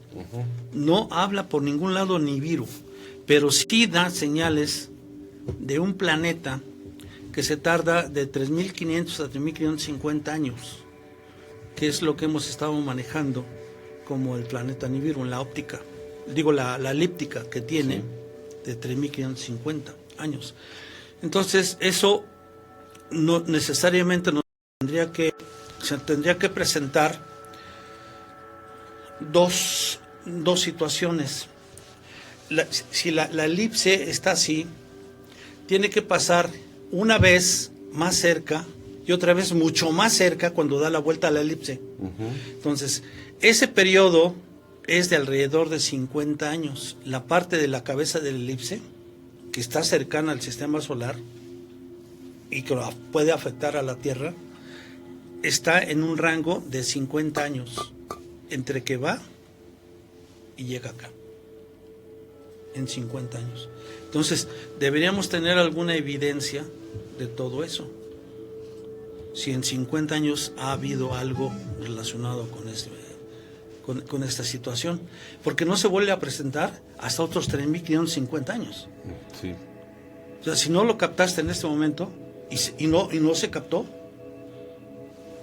no habla por ningún lado Nibiru, pero sí da señales de un planeta que se tarda de 3.500 a 3.550 años, que es lo que hemos estado manejando como el planeta Nibiru en la óptica, digo la elíptica que tiene, sí, de 3.550 años. Entonces eso no necesariamente se tendría que presentar dos situaciones. Si la elipse está así, tiene que pasar una vez más cerca y otra vez mucho más cerca cuando da la vuelta a la elipse. Entonces, ese periodo es de alrededor de 50 años. La parte de la cabeza de la elipse, que está cercana al sistema solar y que puede afectar a la Tierra, está en un rango de 50 años, entre que va y llega acá, en 50 años. Entonces, deberíamos tener alguna evidencia de todo eso. Si en 50 años ha habido algo relacionado con esta situación, porque no se vuelve a presentar hasta otros 3.550 años.
Sí.
O sea, si no lo captaste en este momento y no se captó,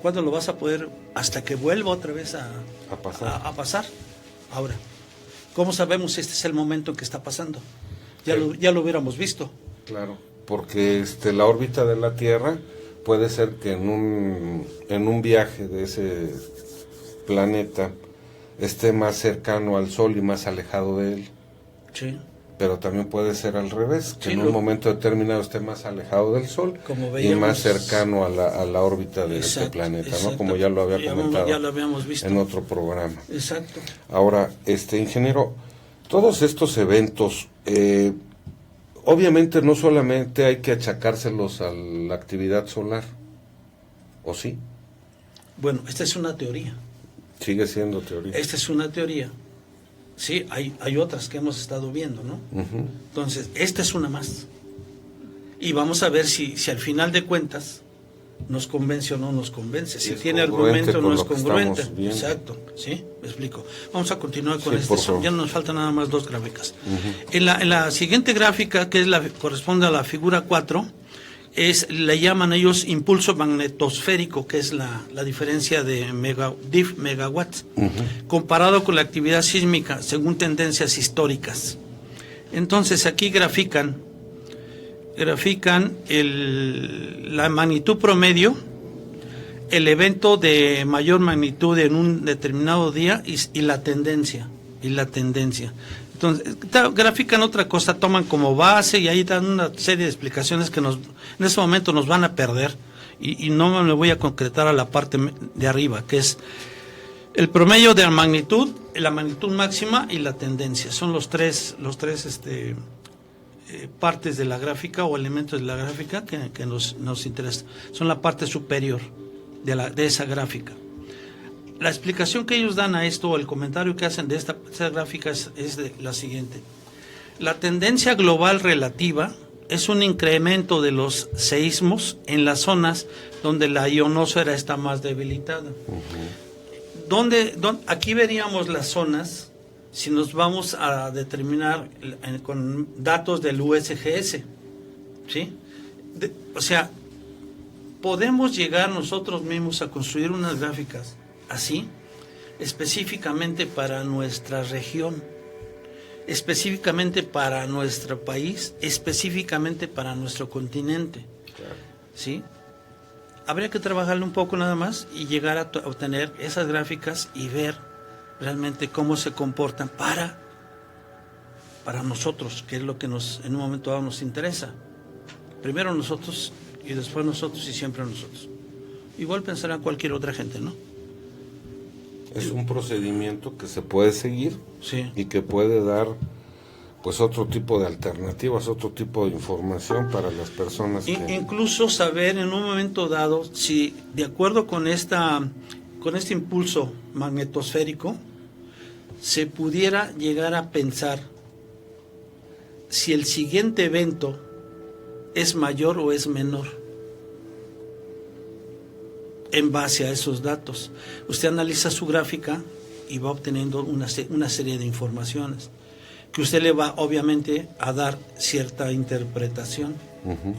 ¿cuándo lo vas a poder? Hasta que vuelva otra vez a pasar. Ahora, ¿cómo sabemos si este es el momento en que está pasando? Ya lo hubiéramos visto.
Claro, porque la órbita de la Tierra puede ser que en un viaje de ese planeta esté más cercano al Sol y más alejado de él.
Sí.
Pero también puede ser al revés, que
sí,
en un momento determinado esté más alejado del Sol y más cercano a la órbita de este planeta, ¿no? Como ya lo había comentado,
ya lo habíamos visto
en otro programa.
Exacto.
Ahora, ingeniero, todos estos eventos, obviamente no solamente hay que achacárselos a la actividad solar, ¿o sí?
Bueno, esta es una teoría.
Sigue siendo teoría.
Esta es una teoría. Sí, hay otras que hemos estado viendo, ¿no? Entonces, esta es una más. Y vamos a ver si al final de cuentas nos convence o no nos convence. Si tiene argumento o no es congruente. Exacto, ¿sí? Me explico. Vamos a continuar con ya nos faltan nada más 2 gráficas. En la siguiente gráfica, que es corresponde a la figura 4, le llaman ellos impulso magnetosférico, que es la diferencia de diff megawatts, comparado con la actividad sísmica según tendencias históricas. Entonces aquí grafican la magnitud promedio, el evento de mayor magnitud en un determinado día y la tendencia. Entonces, grafican otra cosa, toman como base y ahí dan una serie de explicaciones que en ese momento nos van a perder y no me voy a concretar a la parte de arriba, que es el promedio de la magnitud máxima y la tendencia. Son los tres partes de la gráfica o elementos de la gráfica que nos interesan. Son la parte superior de esa gráfica. La explicación que ellos dan a esto, o el comentario que hacen de esta gráfica es la siguiente. La tendencia global relativa es un incremento de los seísmos en las zonas donde la ionosfera está más debilitada. Aquí veríamos las zonas si nos vamos a determinar con datos del USGS, ¿sí? O sea, podemos llegar nosotros mismos a construir unas gráficas así, específicamente para nuestra región, específicamente para nuestro país, específicamente para nuestro continente, ¿sí? Habría que trabajarlo un poco nada más y llegar a obtener esas gráficas y ver realmente cómo se comportan para nosotros, que es lo que en un momento dado nos interesa. Primero nosotros y después nosotros y siempre nosotros. Igual pensará cualquier otra gente, ¿no?
Es un procedimiento que se puede seguir,
sí,
y que puede dar pues otro tipo de alternativas, otro tipo de información para las personas que...
Incluso saber en un momento dado si de acuerdo con este impulso magnetosférico se pudiera llegar a pensar si el siguiente evento es mayor o es menor en base a esos datos. Usted analiza su gráfica y va obteniendo una serie de informaciones que usted le va obviamente a dar cierta interpretación.
Uh-huh.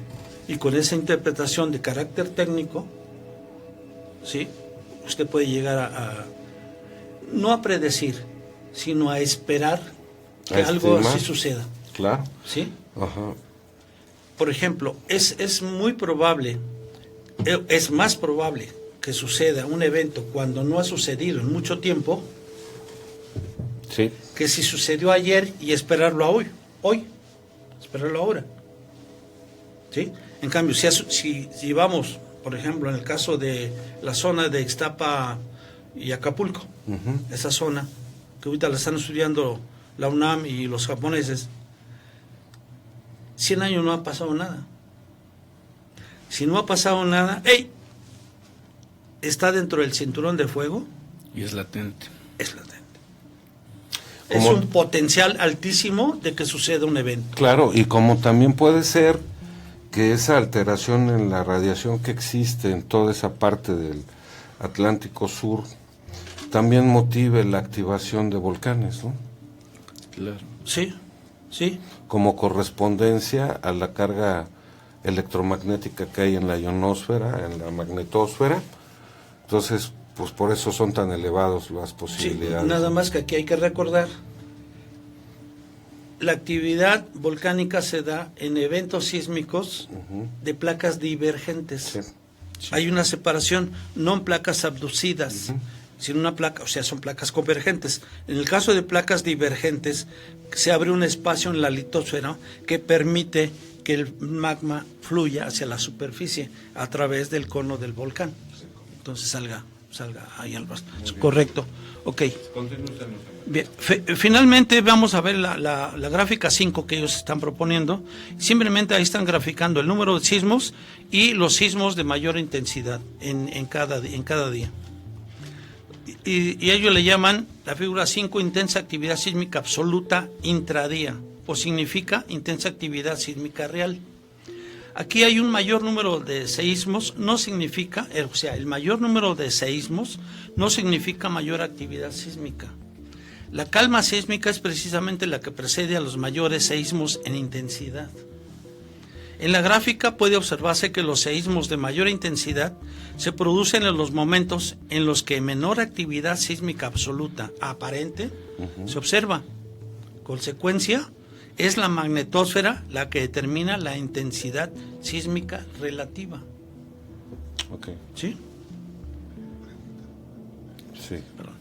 Y con esa interpretación de carácter técnico, ¿sí?, usted puede llegar no a predecir, sino a esperar que algo así suceda.
Claro.
¿Sí?
Ajá.
Por ejemplo, es muy probable, es más probable que suceda un evento cuando no ha sucedido en mucho tiempo,
sí,
que si sucedió ayer y esperarlo a hoy, esperarlo ahora. ¿Sí? En cambio, si vamos, por ejemplo, en el caso de la zona de Ixtapa y Acapulco,
uh-huh,
esa zona que ahorita la están estudiando la UNAM y los japoneses, 100 años no ha pasado nada. Si no ha pasado nada, ¡hey!, está dentro del cinturón de fuego.
Y es latente.
Es latente. Es un potencial altísimo de que suceda un evento.
Claro, y como también puede ser que esa alteración en la radiación que existe en toda esa parte del Atlántico Sur también motive la activación de volcanes, ¿no?
Claro.
Sí, sí.
Como correspondencia a la carga electromagnética que hay en la ionosfera, en la magnetosfera. Entonces, pues por eso son tan elevados las posibilidades.
Sí, nada más que aquí hay que recordar, la actividad volcánica se da en eventos sísmicos
uh-huh,
de placas divergentes.
sí,
Sí. Hay una separación, no en placas abducidas,
uh-huh,
sino una placa, o sea, son placas convergentes. En el caso de placas divergentes, se abre un espacio en la litosfera que permite que el magma fluya hacia la superficie a través del cono del volcán. Entonces salga ahí al rastro. Correcto. Ok. Bien. Finalmente vamos a ver la gráfica 5 que ellos están proponiendo. Simplemente ahí están graficando el número de sismos y los sismos de mayor intensidad en cada día. Y ellos le llaman la figura 5 intensa actividad sísmica absoluta intradía, o significa intensa actividad sísmica real. Aquí hay un mayor número de seísmos, no significa, o sea, el mayor número de seísmos no significa mayor actividad sísmica. La calma sísmica es precisamente la que precede a los mayores seísmos en intensidad. En la gráfica puede observarse que los seísmos de mayor intensidad se producen en los momentos en los que menor actividad sísmica absoluta aparente uh-huh, se observa. Consecuencia, es la magnetosfera la que determina la intensidad sísmica relativa.
Ok.
¿Sí?
Sí.
Perdón.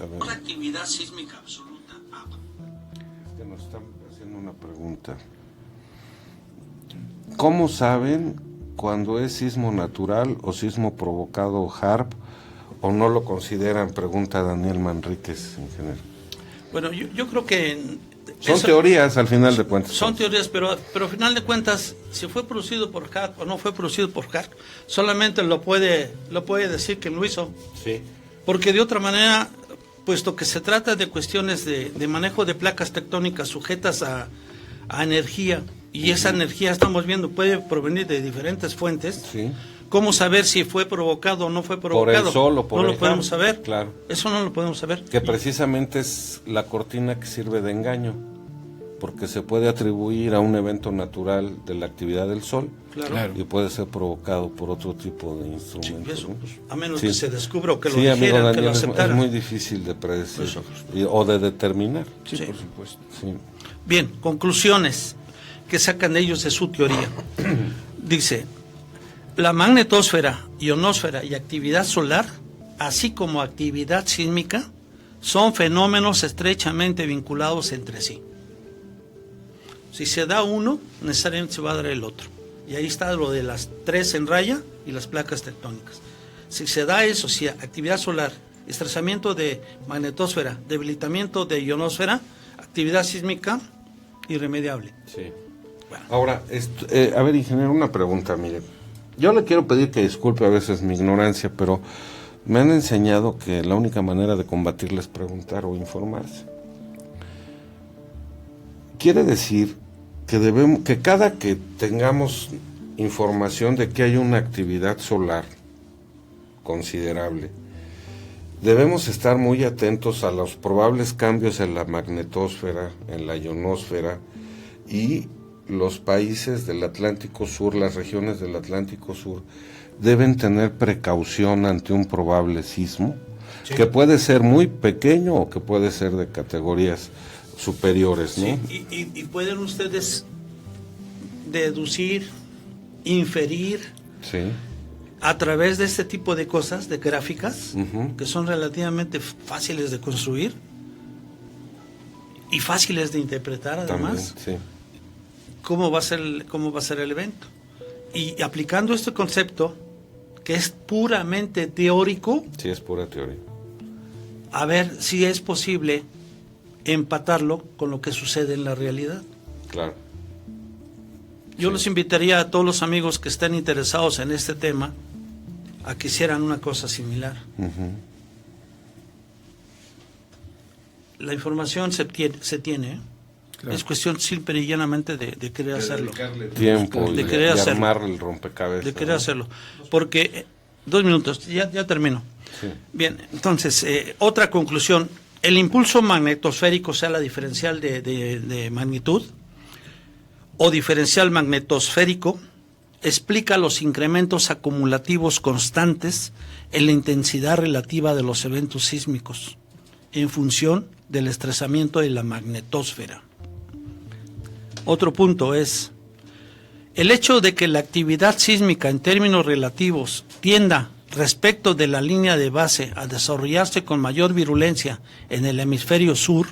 A ver.
La actividad sísmica absoluta.
Es que nos están haciendo una pregunta. ¿Cómo saben cuando es sismo natural o sismo provocado HARP o no lo consideran? Pregunta Daniel Manríquez, ingeniero.
Bueno, yo creo que...
Son teorías al final de cuentas.
Son teorías, pero al final de cuentas, si fue producido por HARP o no fue producido por HARP, solamente lo puede decir quien lo hizo.
Sí.
Porque de otra manera, puesto que se trata de cuestiones de manejo de placas tectónicas sujetas a energía, y esa energía, estamos viendo, puede provenir de diferentes fuentes,
Sí.
¿Cómo saber si fue provocado o no fue provocado?
Por el sol o por
no
el
lo podemos
cambio,
saber.
claro.
Eso no lo podemos saber.
Que precisamente es la cortina que sirve de engaño, porque se puede atribuir a un evento natural de la actividad del sol,
Claro.
y puede ser provocado por otro tipo de
Sí,
instrumentos.
eso,
¿no?
pues, a menos
Sí.
que se descubra o que lo
Sí, amigo
dijeran, que lo
Daniel, es
aceptaran.
muy difícil de predecir
Eso.
o de determinar.
Sí.
Por supuesto.
Sí.
Bien, conclusiones que sacan ellos de su teoría. Dice, la magnetosfera, ionosfera y actividad solar, así como actividad sísmica, son fenómenos estrechamente vinculados entre sí. Si se da uno, necesariamente se va a dar el otro. Y ahí está lo de las 3 en raya y las placas tectónicas. Si se da eso, si actividad solar, estresamiento de magnetosfera, debilitamiento de ionosfera, actividad sísmica, irremediable.
Sí.
Bueno.
Ahora, a ver, ingeniero, una pregunta, mire. Yo le quiero pedir que disculpe a veces mi ignorancia, pero me han enseñado que la única manera de combatirla es preguntar o informarse. Quiere decir que cada que tengamos información de que hay una actividad solar considerable, debemos estar muy atentos a los probables cambios en la magnetosfera, en la ionosfera, y los países del Atlántico Sur, las regiones del Atlántico Sur, deben tener precaución ante un probable sismo,
Sí.
que puede ser muy pequeño o que puede ser de categorías superiores, ¿no?
Sí, y pueden ustedes deducir, inferir
Sí.
a través de este tipo de cosas, de gráficas,
Ujú.
que son relativamente fáciles de construir y fáciles de interpretar además,
También, sí.
cómo va a ser el evento. Y aplicando este concepto, que es puramente teórico,
Sí, es pura teoría.
a ver si es posible empatarlo con lo que sucede en la realidad.
Claro.
Yo los invitaría a todos los amigos que estén interesados en este tema a que hicieran una cosa similar.
Ujú.
La información se tiene, ¿eh?
Claro.
Es cuestión simple y llanamente de querer hacerlo.
Tiempo
De
y
querer
de
hacerlo.
armar el rompecabezas.
De querer
¿no?
hacerlo. Porque, 2 minutos, ya termino.
Sí.
Bien, entonces, otra conclusión. El impulso magnetosférico, o sea, la diferencial de magnitud, o diferencial magnetosférico, explica los incrementos acumulativos constantes en la intensidad relativa de los eventos sísmicos, en función del estresamiento de la magnetosfera. Otro punto es, el hecho de que la actividad sísmica en términos relativos tienda respecto de la línea de base a desarrollarse con mayor virulencia en el hemisferio sur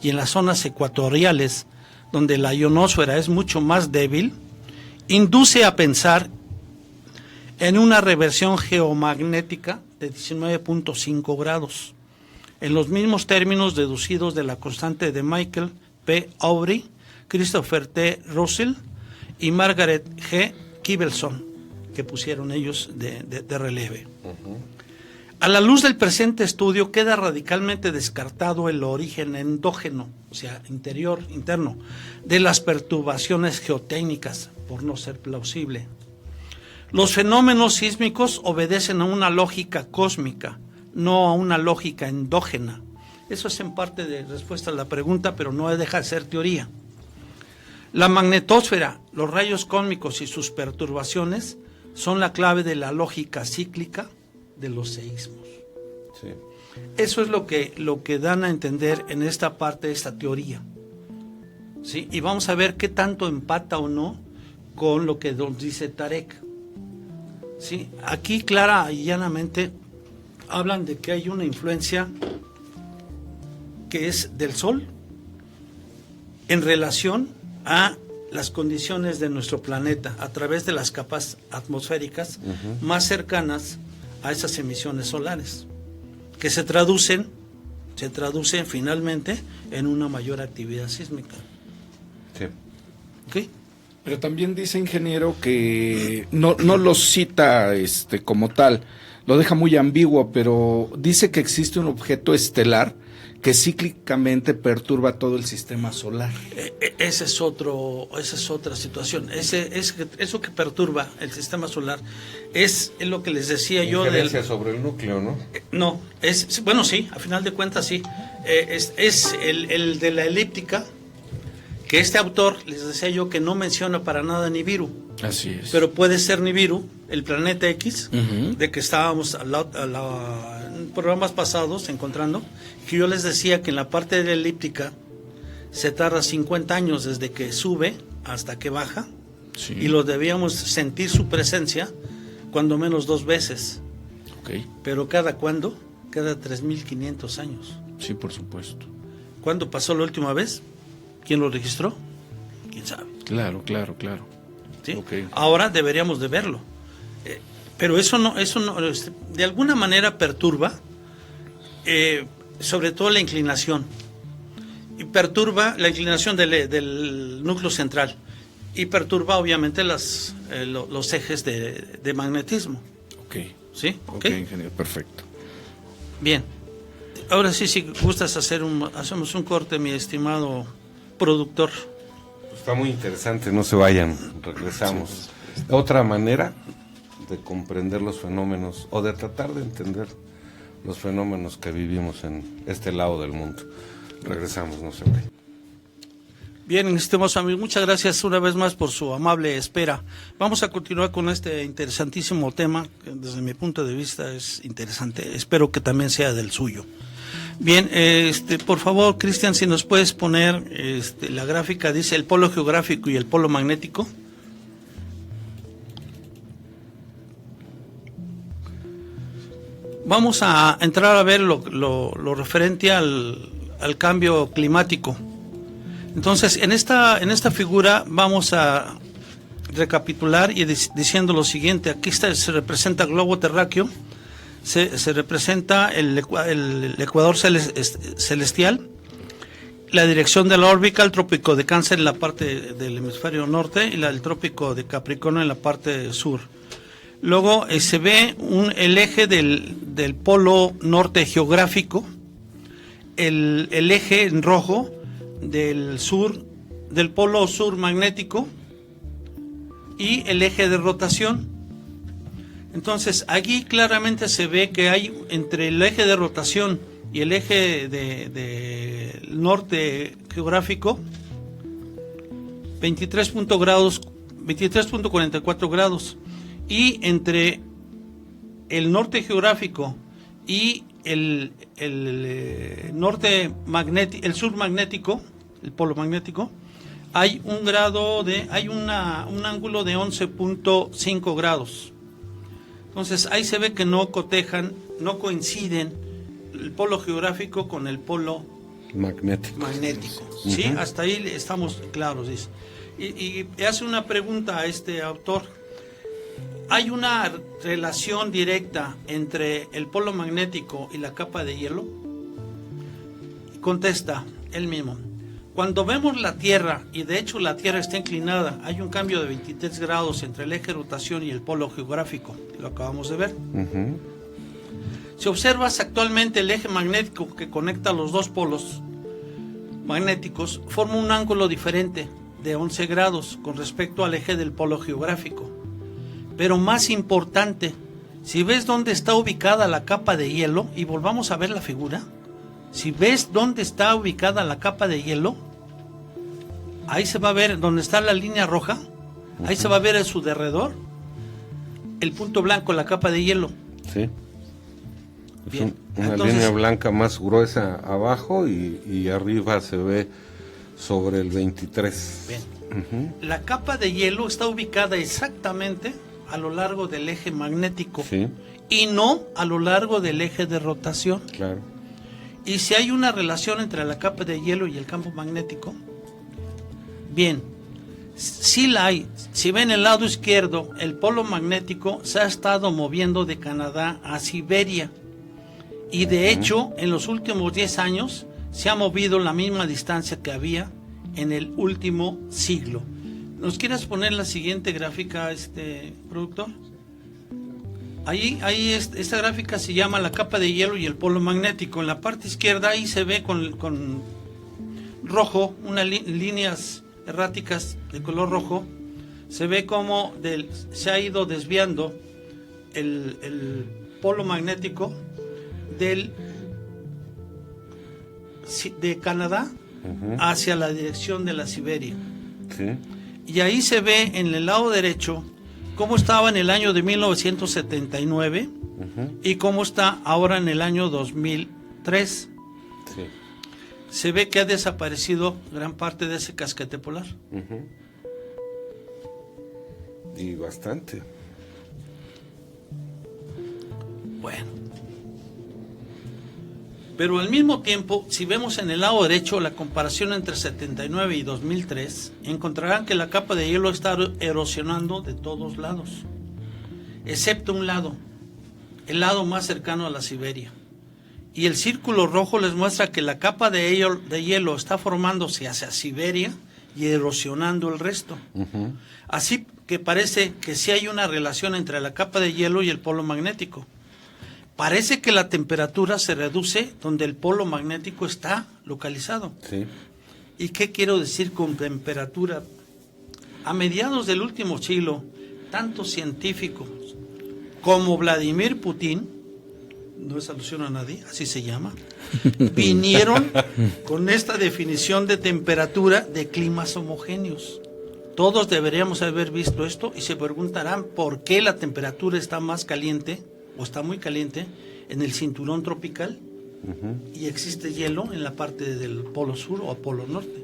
y en las zonas ecuatoriales, donde la ionosfera es mucho más débil, induce a pensar en una reversión geomagnética de 19.5 grados, en los mismos términos deducidos de la constante de Michael P. Aubrey, Christopher T. Russell y Margaret G. Kibelson, que pusieron ellos de relieve. A la luz del presente estudio queda radicalmente descartado el origen endógeno, o sea, interno, de las perturbaciones geotécnicas, por no ser plausible. Los fenómenos sísmicos obedecen a una lógica cósmica, no a una lógica endógena. Eso es en parte de respuesta a la pregunta, pero no deja de ser teoría. La magnetosfera, los rayos cósmicos y sus perturbaciones son la clave de la lógica cíclica de los seísmos.
Sí.
Eso es lo que dan a entender en esta parte de esta teoría. ¿Sí? Y vamos a ver qué tanto empata o no con lo que nos dice Tarek. ¿Sí? Aquí clara y llanamente hablan de que hay una influencia que es del Sol en relación a las condiciones de nuestro planeta a través de las capas atmosféricas más cercanas a esas emisiones solares, que se traducen finalmente en una mayor actividad sísmica.
Sí.
¿Ok?
Pero también dice, ingeniero, que no lo cita como tal, lo deja muy ambiguo, pero dice que existe un objeto estelar que cíclicamente perturba todo el sistema solar.
Esa es otra situación. Eso que perturba el sistema solar es lo que les decía yo
Injerencia sobre el núcleo, ¿no?
No, bueno, sí, a final de cuentas sí. Es el de la elíptica, que este autor, les decía yo, que no menciona para nada Nibiru.
Así es.
Pero puede ser Nibiru, el planeta X,
Uh-huh.
de que estábamos en programas pasados encontrando, que yo les decía que en la parte de la elíptica se tarda 50 años desde que sube hasta que baja,
Sí.
y lo debíamos sentir su presencia cuando menos 2 veces.
Ok.
Pero ¿cada cuándo? Cada 3.500 años.
Sí, por supuesto.
¿Cuándo pasó la última vez? ¿Quién lo registró? ¿Quién sabe?
Claro.
¿Sí?
Ok.
Ahora deberíamos de verlo. Pero eso no, de alguna manera perturba, sobre todo la inclinación. Y perturba la inclinación del núcleo central. Y perturba obviamente los ejes de magnetismo.
Ok.
¿Sí?
Ok, ingeniero, perfecto.
Bien. Ahora sí, si gustas hacemos un corte, mi estimado productor.
Está muy interesante, no se vayan, regresamos. Otra manera de comprender los fenómenos o de tratar de entender los fenómenos que vivimos en este lado del mundo. Regresamos, no se vayan.
Bien, estimados amigos, muchas gracias una vez más por su amable espera. Vamos a continuar con este interesantísimo tema, que desde mi punto de vista es interesante. Espero que también sea del suyo. Bien, por favor, Cristian, si nos puedes poner la gráfica, dice el polo geográfico y el polo magnético. Vamos a entrar a ver lo referente al cambio climático. Entonces, en esta figura vamos a recapitular y diciendo lo siguiente. Aquí se representa el globo terráqueo, se representa el ecuador celestial, la dirección de la órbita, el trópico de Cáncer en la parte del hemisferio norte y el trópico de Capricornio en la parte sur. Luego se ve el eje del polo norte geográfico, el eje en rojo del polo sur magnético y el eje de rotación. Entonces aquí claramente se ve que hay entre el eje de rotación y el eje de norte geográfico 23.44 grados, y entre el norte geográfico y el sur magnético, el polo magnético, hay un ángulo de 11.5 grados. Entonces ahí se ve que no coinciden el polo geográfico con el polo magnético. ¿Sí?
Uh-huh.
Hasta ahí estamos claros, dice. Y hace una pregunta a este autor. ¿Hay una relación directa entre el polo magnético y la capa de hielo? Contesta él mismo. Cuando vemos la Tierra, y de hecho la Tierra está inclinada, hay un cambio de 23 grados entre el eje de rotación y el polo geográfico, lo acabamos de ver.
Uh-huh.
Si observas actualmente el eje magnético que conecta los dos polos magnéticos, forma un ángulo diferente de 11 grados con respecto al eje del polo geográfico. Pero más importante, si ves dónde está ubicada la capa de hielo, y volvamos a ver la figura, si ves dónde está ubicada la capa de hielo, ahí se va a ver donde está la línea roja, ahí se va a ver en su derredor el punto blanco, la capa de hielo.
Sí.
Bien.
Una
Entonces,
línea blanca más gruesa abajo y arriba se ve sobre el 23.
bien.
Uh-huh.
La capa de hielo está ubicada exactamente a lo largo del eje magnético,
Sí,
y no a lo largo del eje de rotación.
claro.
Y si hay una relación entre la capa de hielo y el campo magnético, bien, sí la hay. Si ven el lado izquierdo, el polo magnético se ha estado moviendo de Canadá a Siberia, y de hecho en los últimos 10 años se ha movido la misma distancia que había en el último siglo. ¿Nos quieres poner la siguiente gráfica, productor? Esta gráfica se llama la capa de hielo y el polo magnético. En la parte izquierda ahí se ve con rojo, unas líneas erráticas de color rojo. Se ve cómo se ha ido desviando el polo magnético de Canadá hacia la dirección de la Siberia.
Sí.
Y ahí se ve en el lado derecho cómo estaba en el año de 1979 y cómo está ahora en el año 2003.
Sí.
Se ve que ha desaparecido gran parte de ese casquete polar.
Y bastante.
Bueno. Pero al mismo tiempo, si vemos en el lado derecho la comparación entre 79 y 2003, encontrarán que la capa de hielo está erosionando de todos lados, excepto un lado, el lado más cercano a la Siberia. Y el círculo rojo les muestra que la capa de hielo está formándose hacia Siberia y erosionando el resto. Así que parece que sí hay una relación entre la capa de hielo y el polo magnético. Parece que la temperatura se reduce donde el polo magnético está localizado.
Sí.
¿Y qué quiero decir con temperatura? A mediados del último siglo, tantos científicos como Vladimir Putin, no es alusión a nadie, así se llama, vinieron con esta definición de temperatura de climas homogéneos. Todos deberíamos haber visto esto y se preguntarán por qué la temperatura está más caliente o está muy caliente en el cinturón tropical y existe hielo en la parte del polo sur o polo norte.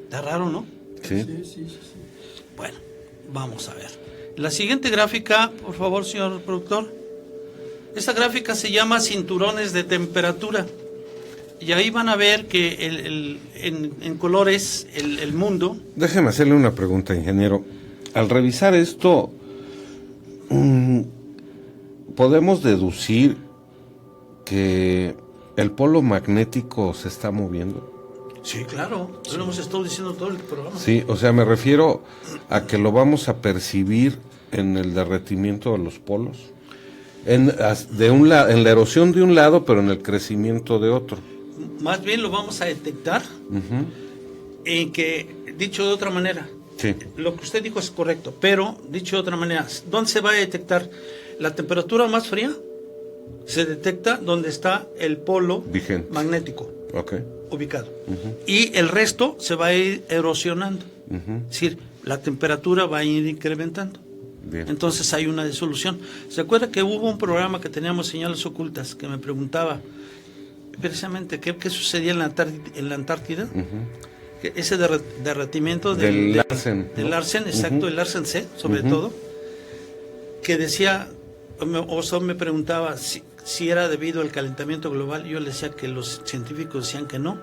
Está raro, ¿no?
Sí.
Bueno, vamos a ver. La siguiente gráfica, por favor, señor productor. Esta gráfica se llama cinturones de temperatura. Y ahí van a ver que en colores el mundo.
Déjeme hacerle una pregunta, ingeniero. Al revisar esto, podemos deducir que el polo magnético se está moviendo.
Sí, claro. Lo hemos estado diciendo todo el programa.
Sí, o sea, me refiero a que lo vamos a percibir en el derretimiento de los polos. En la erosión de un lado, pero en el crecimiento de otro.
Más bien lo vamos a detectar en que, dicho de otra manera,
sí,
lo que usted dijo es correcto, pero dicho de otra manera, ¿dónde se va a detectar? La temperatura más fría se detecta donde está el polo
vigente,
magnético,
okay,
ubicado. Y el resto se va a ir erosionando. Es decir, la temperatura va a ir incrementando.
Bien.
Entonces hay una disolución. ¿Se acuerda que hubo un programa que teníamos, Señales Ocultas, que me preguntaba precisamente qué sucedía en la Antártida? Que ese derretimiento
del Larsen,
del Larsen, exacto, el Larsen C, sobre todo, que decía, o me preguntaba si era debido al calentamiento global. Yo le decía que los científicos decían que no.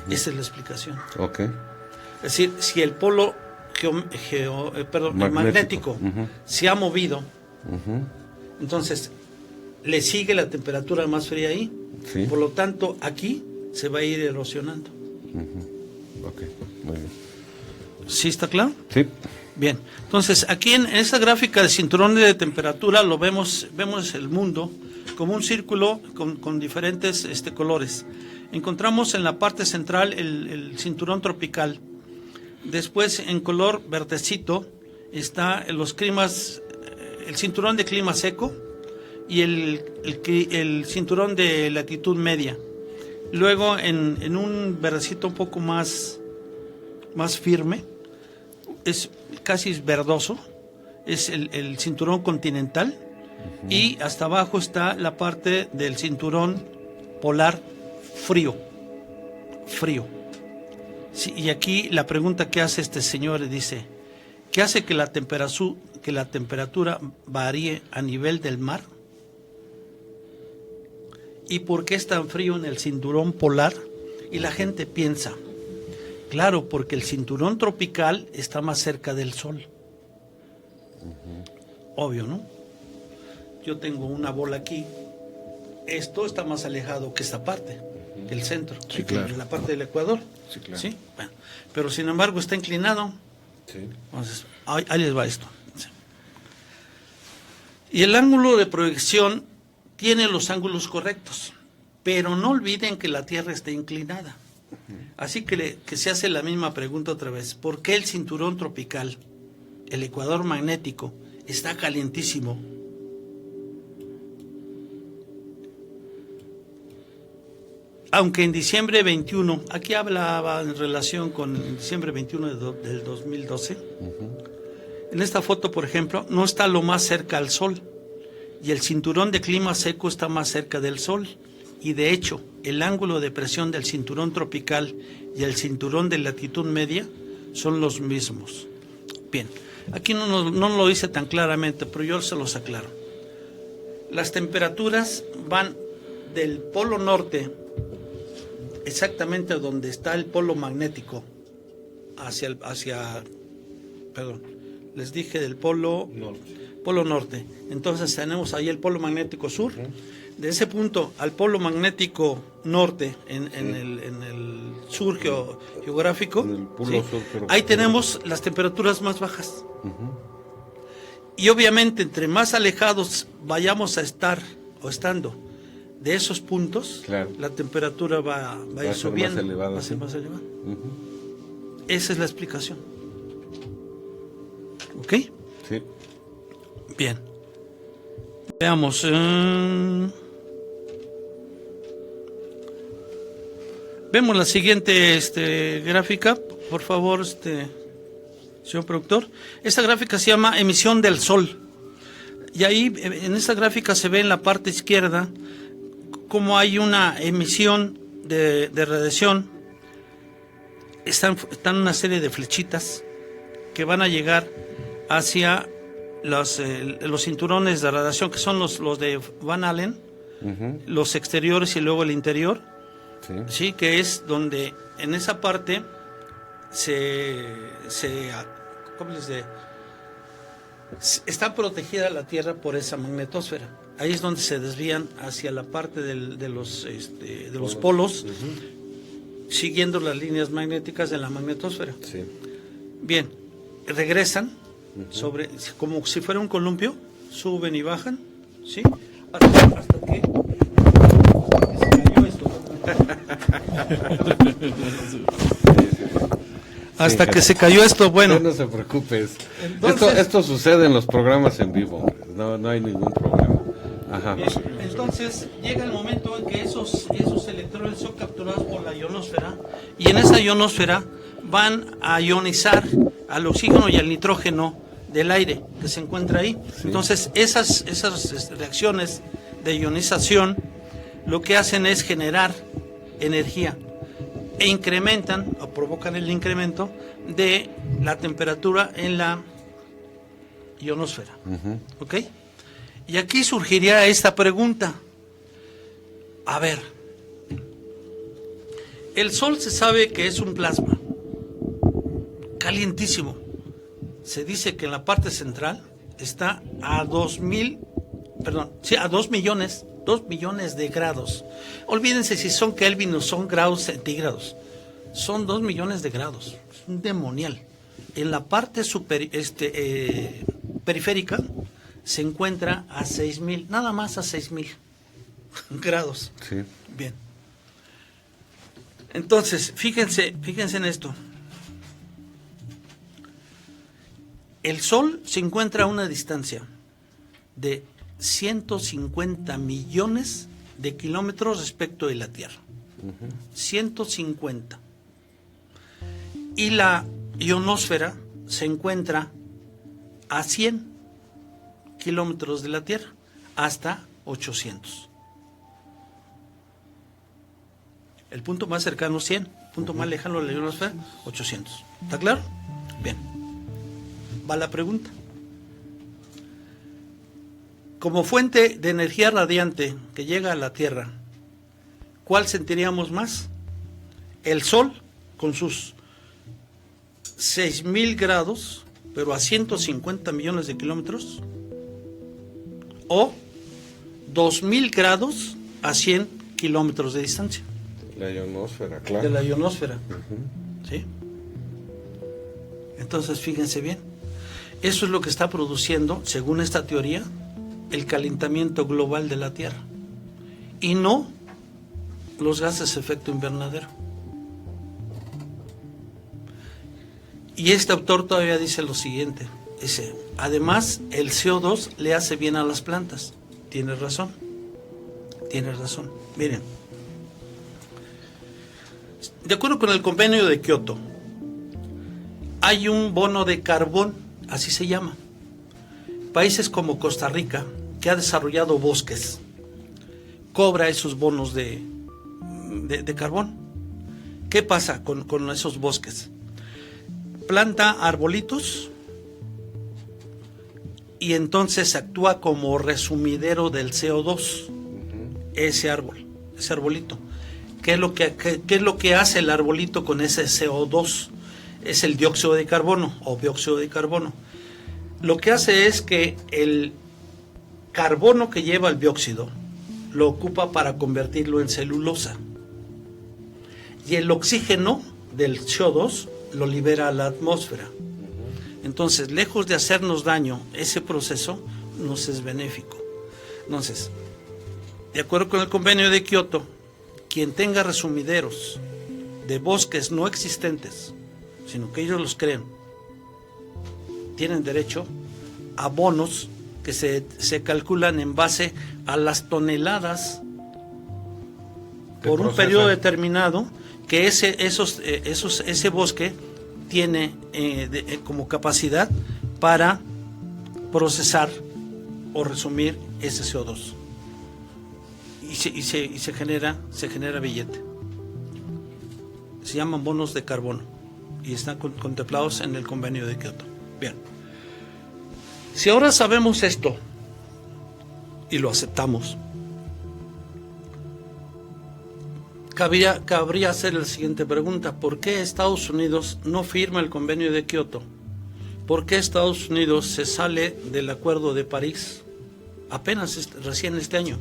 Esa es la explicación.
Okay.
Es decir, si el polo magnético se ha movido, entonces le sigue la temperatura más fría ahí.
Sí.
Por lo tanto, aquí se va a ir erosionando.
Ok, muy bien.
¿Sí está claro?
Sí.
Bien, entonces aquí en esta gráfica de cinturones de temperatura lo vemos el mundo como un círculo con diferentes colores. Encontramos en la parte central el cinturón tropical. Después, en color verdecito, está los climas, el cinturón de clima seco y el cinturón de latitud media. Luego, en un verdecito un poco más firme, es casi verdoso, es el cinturón continental, y hasta abajo está la parte del cinturón polar frío. Sí, y aquí la pregunta que hace este señor dice, ¿qué hace que la temperatura varíe a nivel del mar? ¿Y por qué es tan frío en el cinturón polar? Y la gente piensa, claro, porque el cinturón tropical está más cerca del sol. Obvio, ¿no? Yo tengo una bola aquí, esto está más alejado que esta parte, que el centro,
sí, claro,
la parte del Ecuador.
Sí, claro.
¿Sí? Bueno, pero sin embargo está inclinado.
Sí.
Entonces, ahí les va esto. Y el ángulo de proyección tiene los ángulos correctos, pero no olviden que la Tierra está inclinada. Así que se hace la misma pregunta otra vez. ¿Por qué el cinturón tropical, el ecuador magnético, está calientísimo? Aunque en diciembre 21, aquí hablaba en relación con diciembre 21 del 2012, en esta foto, por ejemplo, no está lo más cerca al Sol, y el cinturón de clima seco está más cerca del Sol, y de hecho, el ángulo de presión del cinturón tropical y el cinturón de latitud media son los mismos. Bien, aquí no lo dice tan claramente, pero yo se los aclaro. Las temperaturas van del polo norte, exactamente donde está el polo magnético, les dije del polo norte. Entonces tenemos ahí el polo magnético sur. De ese punto al polo magnético norte, en el sur geográfico,
en el polo sur,
ahí tenemos las temperaturas más bajas. Y obviamente entre más alejados vayamos a estar o estando de esos puntos,
claro,
la temperatura va a ir subiendo,
más elevada,
va a ser más elevada. Esa es la explicación. ¿Ok?
Sí.
Bien. Veamos. Vemos la siguiente gráfica, por favor, señor productor. Esta gráfica se llama emisión del Sol. Y ahí, en esta gráfica se ve en la parte izquierda cómo hay una emisión de radiación. Están una serie de flechitas que van a llegar hacia los cinturones de radiación, que son los de Van Allen, los exteriores y luego el interior. Sí, que es donde en esa parte está protegida la Tierra por esa magnetosfera. Ahí es donde se desvían hacia la parte de los polos, siguiendo las líneas magnéticas de la magnetosfera. Sí. Bien, regresan como si fuera un columpio, suben y bajan, ¿sí? Hasta que hasta que se cayó esto, bueno.
No se preocupes. Esto sucede en los programas en vivo, no hay ningún problema. Ajá.
Bien, entonces llega el momento en que esos electrones son capturados por la ionosfera, y en esa ionosfera van a ionizar al oxígeno y al nitrógeno del aire que se encuentra ahí. Sí. Entonces esas reacciones de ionización lo que hacen es generar energía e incrementan o provocan el incremento de la temperatura en la ionosfera. ¿Ok? Y aquí surgiría esta pregunta. A ver, el Sol se sabe que es un plasma calientísimo. Se dice que en la parte central está a 2 millones de grados. Olvídense si son Kelvin o son grados centígrados. Son 2 millones de grados. Es un demonial. En la parte periférica se encuentra a 6.000, nada más a 6.000 grados.
Sí.
Bien. Entonces, fíjense en esto. El Sol se encuentra a una distancia de 150 millones de kilómetros respecto de la Tierra. 150. Y la ionosfera se encuentra a 100 kilómetros de la Tierra, hasta 800. El punto más cercano 100, el punto más lejano de la ionosfera 800. ¿Está claro? Bien. Va la pregunta. Como fuente de energía radiante que llega a la Tierra, ¿cuál sentiríamos más? ¿El Sol con sus 6.000 grados, pero a 150 millones de kilómetros? ¿O 2.000 grados a 100 kilómetros de distancia?
La ionosfera, claro.
De la ionosfera. ¿Sí? Entonces, fíjense bien. Eso es lo que está produciendo, según esta teoría, el calentamiento global de la Tierra y no los gases de efecto invernadero. Y este autor todavía dice lo siguiente, dice, además el CO2 le hace bien a las plantas. Tienes razón. Miren, de acuerdo con el convenio de Kioto, hay un bono de carbón, así se llama. Países como Costa Rica, que ha desarrollado bosques, cobra esos bonos de carbón. ¿Qué pasa con esos bosques? Planta arbolitos y entonces actúa como resumidero del CO2, ese arbolito. ¿Qué es lo que hace el arbolito con ese CO2? Es el dióxido de carbono o dióxido de carbono. Lo que hace es que el carbono que lleva el dióxido lo ocupa para convertirlo en celulosa. Y el oxígeno del CO2 lo libera a la atmósfera. Entonces, lejos de hacernos daño, ese proceso nos es benéfico. Entonces, de acuerdo con el convenio de Kioto, quien tenga resumideros de bosques no existentes, sino que ellos los creen, tienen derecho a bonos que se calculan en base a las toneladas por un periodo determinado que ese bosque tiene como capacidad para procesar o resumir ese CO2 y se genera billete. Se llaman bonos de carbono y están contemplados en el convenio de Kioto. Bien, si ahora sabemos esto y lo aceptamos, cabría hacer la siguiente pregunta: ¿por qué Estados Unidos no firma el convenio de Kioto? ¿Por qué Estados Unidos se sale del Acuerdo de París apenas recién este año?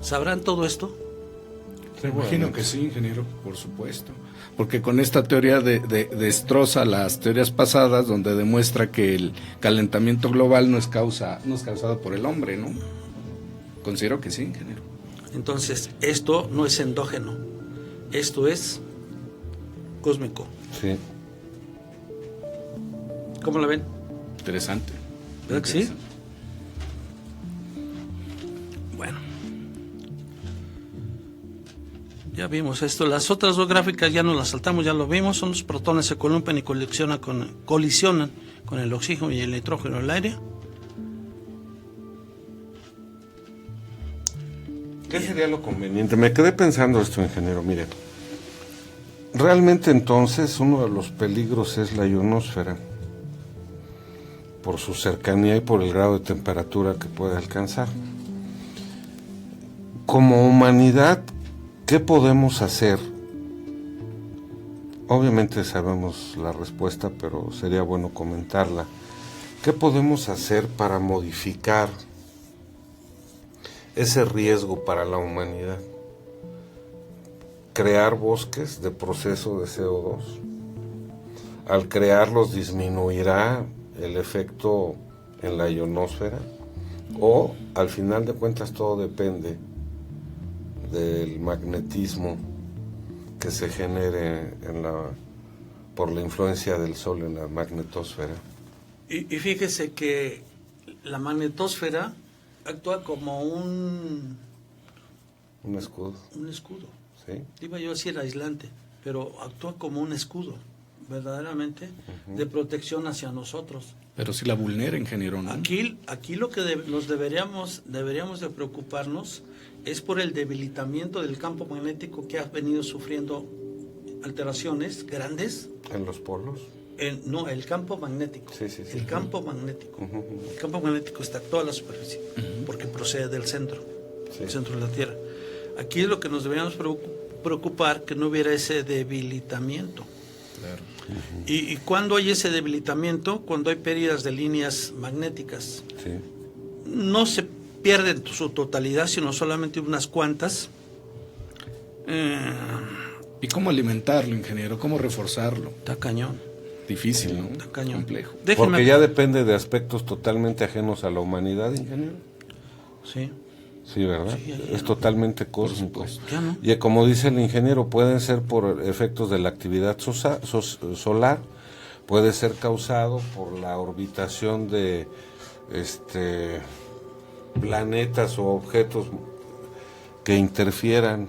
¿Sabrán todo esto?
Me imagino que sí, ingeniero, por supuesto. Porque con esta teoría destroza las teorías pasadas, donde demuestra que el calentamiento global no es causado por el hombre, ¿no? Considero que sí, ingeniero.
Entonces, esto no es endógeno, esto es cósmico.
Sí.
¿Cómo la ven?
Interesante.
¿Verdad que sí? Bueno. Ya vimos esto. Las otras dos gráficas ya nos las saltamos, ya lo vimos. Son los protones se columpian y colisionan con el oxígeno y el nitrógeno en el aire.
¿Qué sería lo conveniente? Me quedé pensando esto, ingeniero. Mire, realmente entonces uno de los peligros es la ionosfera, por su cercanía y por el grado de temperatura que puede alcanzar. Como humanidad, ¿qué podemos hacer? Obviamente sabemos la respuesta, pero sería bueno comentarla. ¿Qué podemos hacer para modificar ese riesgo para la humanidad? Crear bosques de proceso de CO2. Al crearlos disminuirá el efecto en la ionosfera, o al final de cuentas todo depende del magnetismo que se genere por la influencia del Sol en la magnetosfera.
Y fíjese que la magnetosfera actúa como un
escudo.
Un escudo.
Sí.
Iba yo a decir aislante, pero actúa como un escudo, verdaderamente, de protección hacia nosotros.
Pero si la vulnera, ingeniero, ¿no?
Aquí lo que nos deberíamos de preocuparnos es por el debilitamiento del campo magnético que ha venido sufriendo alteraciones grandes.
¿En los polos?
No, el campo magnético.
Sí.
El campo magnético. El campo magnético está en toda la superficie, porque procede del centro, el centro de la Tierra. Aquí es lo que nos deberíamos preocupar, que no hubiera ese debilitamiento.
Claro.
Y cuando hay ese debilitamiento, cuando hay pérdidas de líneas magnéticas,
Sí.
no se pierden su totalidad, sino solamente unas cuantas.
¿Y cómo alimentarlo, ingeniero? ¿Cómo reforzarlo?
Está cañón.
difícil, ¿no?
Está cañón.
Complejo.
Porque ya depende de aspectos totalmente ajenos a la humanidad, ingeniero.
Sí.
Sí, ¿verdad?
Sí,
es totalmente cósmico.
Ya no.
Y como dice el ingeniero, pueden ser por efectos de la actividad solar, puede ser causado por la orbitación de planetas o objetos que interfieran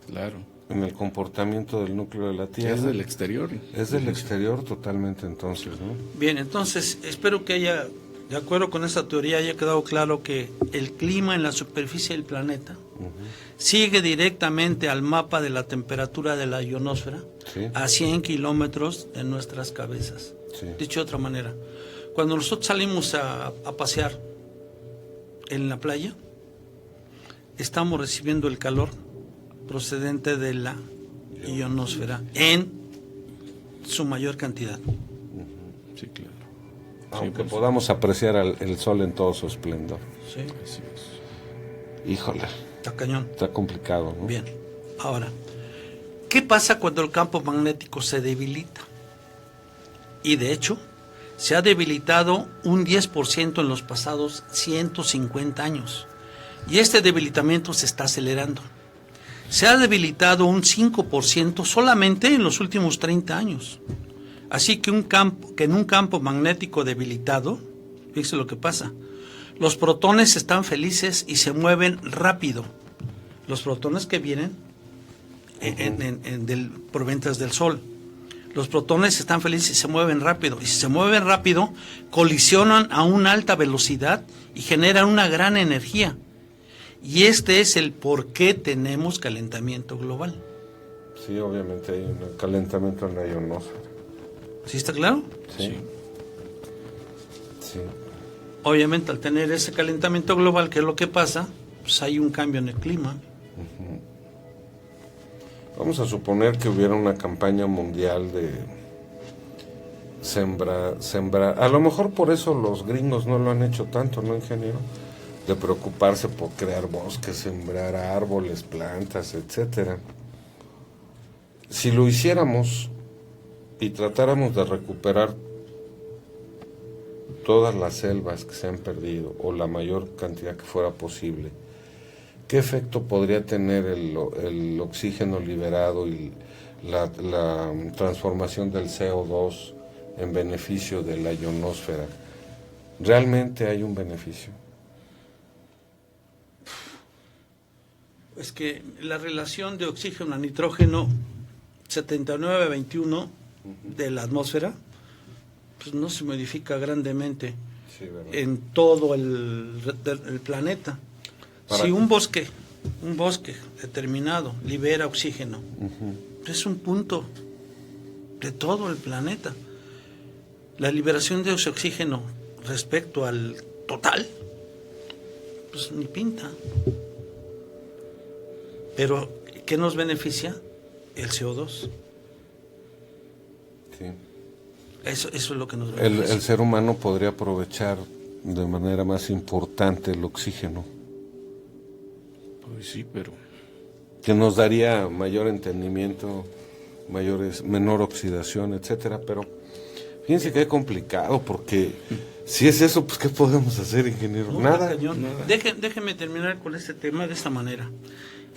Claro.
en el comportamiento del núcleo de la Tierra.
Es del exterior.
Es del exterior totalmente, entonces, ¿no?
Bien, entonces espero que haya, de acuerdo con esta teoría, haya quedado claro que el clima en la superficie del planeta sigue directamente al mapa de la temperatura de la ionosfera,
Sí.
a 100 kilómetros de nuestras cabezas.
Sí.
Dicho de otra manera, cuando nosotros salimos a pasear en la playa, estamos recibiendo el calor procedente de la ionosfera en su mayor cantidad.
Sí, claro.
Aunque podamos apreciar el sol en todo su esplendor.
Sí,
Así es.
Híjole,
está cañón.
está complicado, ¿no?
Bien, ahora, ¿qué pasa cuando el campo magnético se debilita? Y de hecho, se ha debilitado un 10% en los pasados 150 años. Y este debilitamiento se está acelerando. Se ha debilitado un 5% solamente en los últimos 30 años. Así que en un campo magnético debilitado, fíjese lo que pasa. Los protones están felices y se mueven rápido. Los protones que vienen provenientes del Sol. Los protones están felices y se mueven rápido. Y si se mueven rápido, colisionan a una alta velocidad y generan una gran energía. Y este es el por qué tenemos calentamiento global.
Sí, obviamente hay un calentamiento en la ionosfera.
¿Sí está claro?
Sí. Sí.
Obviamente al tener ese calentamiento global, ¿qué es lo que pasa? Pues hay un cambio en el clima.
Vamos a suponer que hubiera una campaña mundial de sembrar. A lo mejor por eso los gringos no lo han hecho tanto, ¿no, ingeniero? De preocuparse por crear bosques, sembrar árboles, plantas, etcétera. Si lo hiciéramos y tratáramos de recuperar todas las selvas que se han perdido, o la mayor cantidad que fuera posible, ¿qué efecto podría tener el oxígeno liberado y la transformación del CO2 en beneficio de la ionosfera? ¿Realmente hay un beneficio?
Es que la relación de oxígeno a nitrógeno 79-21 de la atmósfera pues no se modifica grandemente en todo el planeta. Si un bosque determinado libera oxígeno, es un punto de todo el planeta. La liberación de ese oxígeno respecto al total, pues ni pinta. Pero, ¿qué nos beneficia? El CO2.
Sí.
Eso es lo que nos beneficia.
El ser humano podría aprovechar de manera más importante el oxígeno.
Pues sí, pero...
Que nos daría mayor entendimiento, menor oxidación, etcétera, pero fíjense que es complicado, porque si es eso, pues ¿qué podemos hacer, ingeniero?
No,
Nada.
Nada. Déjeme terminar con este tema de esta manera.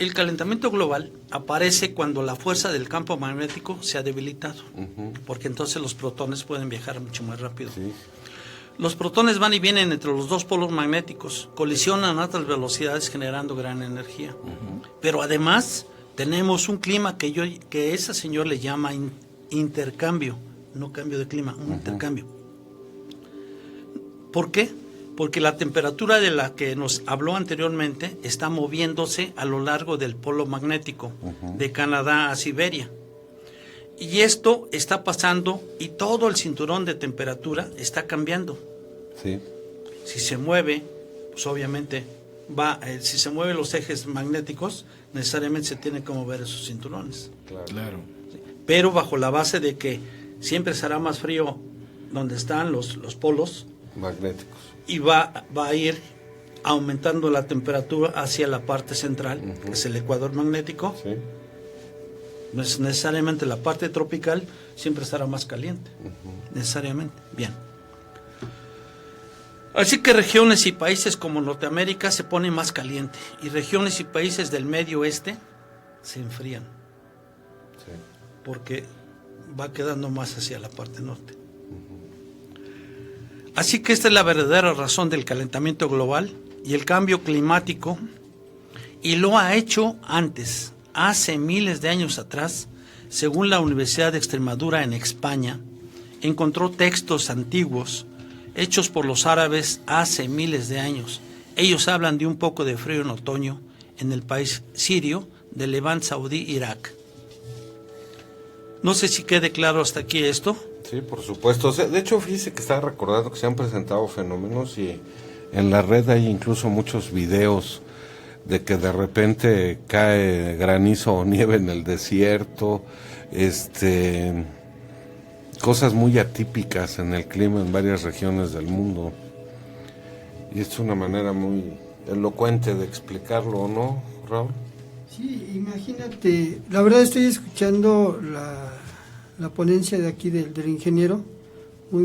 El calentamiento global aparece cuando la fuerza del campo magnético se ha debilitado, porque entonces los protones pueden viajar mucho más rápido.
Sí.
Los protones van y vienen entre los dos polos magnéticos, colisionan a altas velocidades generando gran energía. Pero además tenemos un clima que ese señor le llama intercambio, no cambio de clima, un intercambio. ¿Por qué? Porque la temperatura de la que nos habló anteriormente está moviéndose a lo largo del polo magnético, de Canadá a Siberia. Y esto está pasando y todo el cinturón de temperatura está cambiando.
Sí.
Si se mueve, pues obviamente si se mueven los ejes magnéticos, necesariamente se tienen que mover esos cinturones.
Claro.
Pero bajo la base de que siempre será más frío donde están los polos
Magnéticos.
y va a ir aumentando la temperatura hacia la parte central, que es el ecuador magnético.
Sí.
No es necesariamente la parte tropical siempre estará más caliente, necesariamente. Bien. Así que regiones y países como Norteamérica se ponen más caliente y regiones y países del medio oeste se enfrían.
Sí.
Porque va quedando más hacia la parte norte. Así que esta es la verdadera razón del calentamiento global y el cambio climático, y lo ha hecho antes, hace miles de años atrás. Según la Universidad de Extremadura en España, encontró textos antiguos hechos por los árabes hace miles de años. Ellos hablan de un poco de frío en otoño en el país sirio del Levant saudí, Irak. No sé si quede claro hasta aquí esto.
Sí, por supuesto. O sea, de hecho, fíjese que estaba recordando que se han presentado fenómenos y en la red hay incluso muchos videos de que de repente cae granizo o nieve en el desierto, cosas muy atípicas en el clima en varias regiones del mundo. Y es una manera muy elocuente de explicarlo, ¿no, Raúl?
Sí, imagínate, la verdad estoy escuchando la ponencia de aquí del ingeniero, muy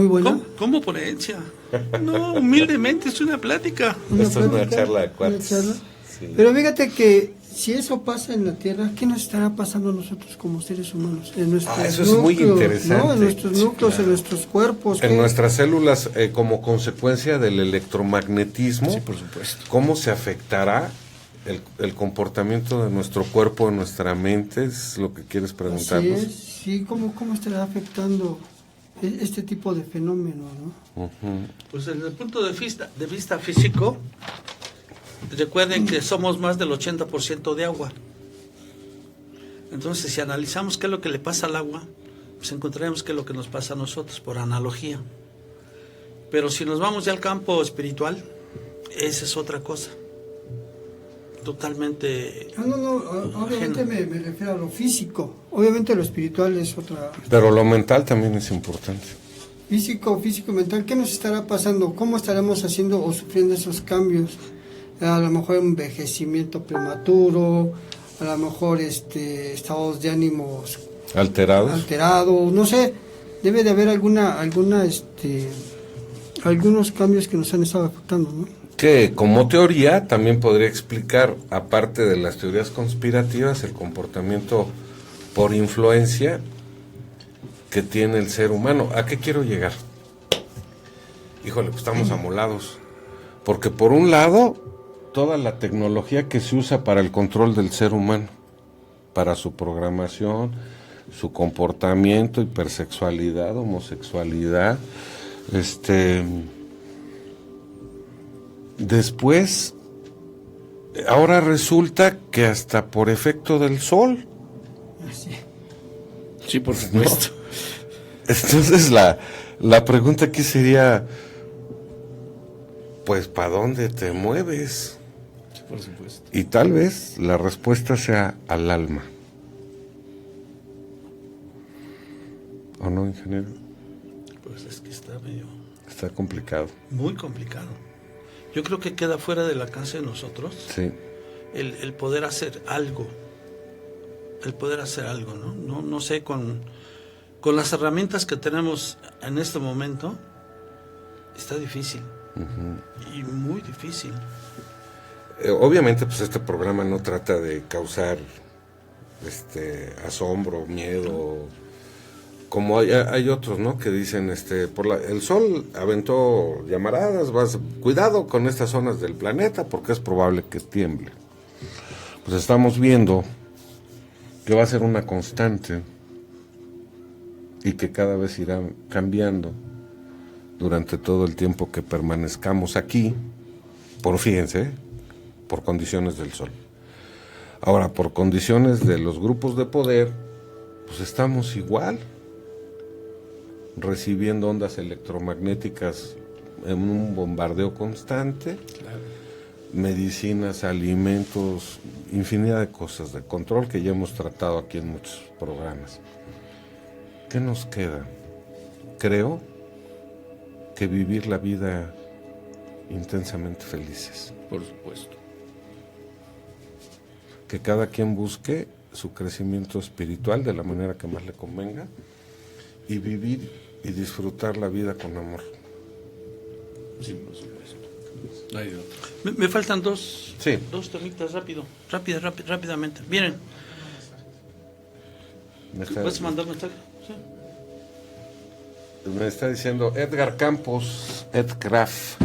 buena.
¿Cómo ponencia? No, humildemente es una plática.
Esto es una charla de cuates. Sí.
Pero fíjate que si eso pasa en la Tierra, ¿qué nos estará pasando a nosotros como seres humanos? En nuestros
eso es muy interesante.
¿no? En nuestros núcleos, claro. En nuestros cuerpos.
En nuestras células, como consecuencia del electromagnetismo.
Sí, por supuesto.
¿Cómo se afectará el comportamiento de nuestro cuerpo, de nuestra mente? Es lo que quieres preguntarnos.
Así es, sí, ¿cómo estará afectando este tipo de fenómeno, ¿no?
Pues desde el punto de vista físico, recuerden que somos más del 80% de agua. Entonces, si analizamos qué es lo que le pasa al agua, pues encontraremos qué es lo que nos pasa a nosotros, por analogía. Pero si nos vamos ya al campo espiritual, esa es otra cosa. Totalmente.
Obviamente me refiero a lo físico. Obviamente lo espiritual es otra.
Pero lo mental también es importante.
Físico, mental, ¿qué nos estará pasando? ¿Cómo estaremos haciendo o sufriendo esos cambios? A lo mejor envejecimiento prematuro, a lo mejor estados de ánimos alterados, no sé, debe de haber algunos cambios que nos han estado afectando, ¿no?
Que como teoría también podría explicar, aparte de las teorías conspirativas, el comportamiento por influencia que tiene el ser humano. ¿A qué quiero llegar? Híjole, pues estamos amolados. Porque por un lado, toda la tecnología que se usa para el control del ser humano, para su programación, su comportamiento, hipersexualidad, homosexualidad, después, ahora resulta que hasta por efecto del sol.
Sí, por supuesto.
¿No? Entonces la pregunta aquí sería, pues, ¿para dónde te mueves?
Sí, por supuesto.
Y tal vez la respuesta sea al alma. ¿O no, ingeniero?
Pues es que está
complicado.
Muy complicado. Yo creo que queda fuera del alcance de nosotros.
Sí.
El poder hacer algo. ¿no? No sé, con las herramientas que tenemos en este momento, está difícil. Y muy difícil.
Obviamente, pues este programa no trata de causar asombro, miedo, como hay otros, ¿no? Que dicen, el sol aventó llamaradas, cuidado con estas zonas del planeta porque es probable que tiemble. Pues estamos viendo que va a ser una constante y que cada vez irá cambiando durante todo el tiempo que permanezcamos aquí, fíjense, por condiciones del sol. Ahora, por condiciones de los grupos de poder, pues estamos igual, recibiendo ondas electromagnéticas en un bombardeo constante, claro. Medicinas, alimentos, infinidad de cosas de control que ya hemos tratado aquí en muchos programas. ¿Qué nos queda? Creo que vivir la vida intensamente felices.
Por supuesto.
que cada quien busque su crecimiento espiritual de la manera que más le convenga y vivir y disfrutar la vida con amor.
Sí, por supuesto. No hay otro.
Me faltan dos temitas rápidamente. Miren, ¿puedes mandar mensaje? Sí.
Me está diciendo Edgar Campos, Edgraf.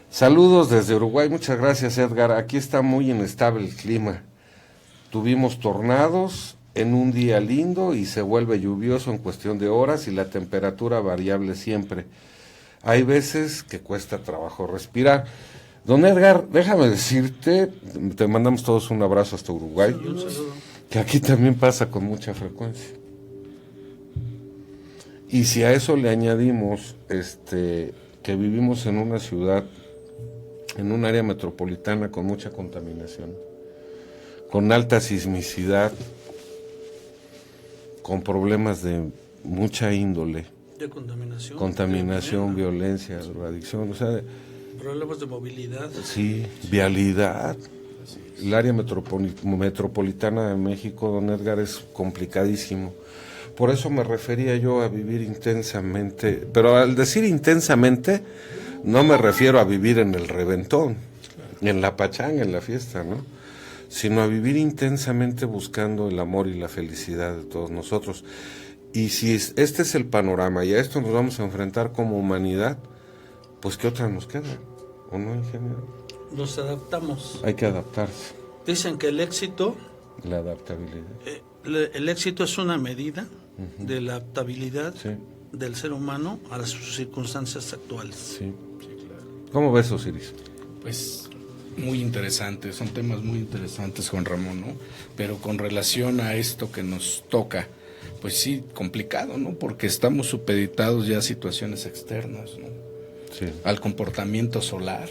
Saludos desde Uruguay, muchas gracias Edgar. Aquí está muy inestable el clima. Tuvimos tornados en un día lindo y se vuelve lluvioso en cuestión de horas y la temperatura variable siempre. Hay veces que cuesta trabajo respirar. Don Edgar, déjame decirte, te mandamos todos un abrazo hasta Uruguay,
Un saludo.
que aquí también pasa con mucha frecuencia. Y si a eso le añadimos que vivimos en una ciudad, en un área metropolitana con mucha contaminación, con alta sismicidad, con problemas de mucha índole,
De contaminación,
violencia, drogadicción, o sea,
problemas de movilidad.
sí, vialidad. El área metropolitana de México, don Edgar, es complicadísimo. Por eso me refería yo a vivir intensamente, pero al decir intensamente, no me refiero a vivir en el reventón, en la pachanga, en la fiesta, ¿no? Sino a vivir intensamente buscando el amor y la felicidad de todos nosotros. Y si este es el panorama y a esto nos vamos a enfrentar como humanidad, pues ¿qué otra nos queda? ¿O no, ingeniero?
Nos adaptamos.
Hay que adaptarse.
Dicen que el éxito,
La adaptabilidad.
el éxito es una medida de la adaptabilidad
Sí.
del ser humano a sus circunstancias actuales.
Sí. ¿Cómo ves, Osiris?
Pues muy interesante, son temas muy interesantes, Juan Ramón, ¿no? Pero con relación a esto que nos toca, pues sí, complicado, ¿no? Porque estamos supeditados ya a situaciones externas, ¿no?
Sí.
Al comportamiento solar.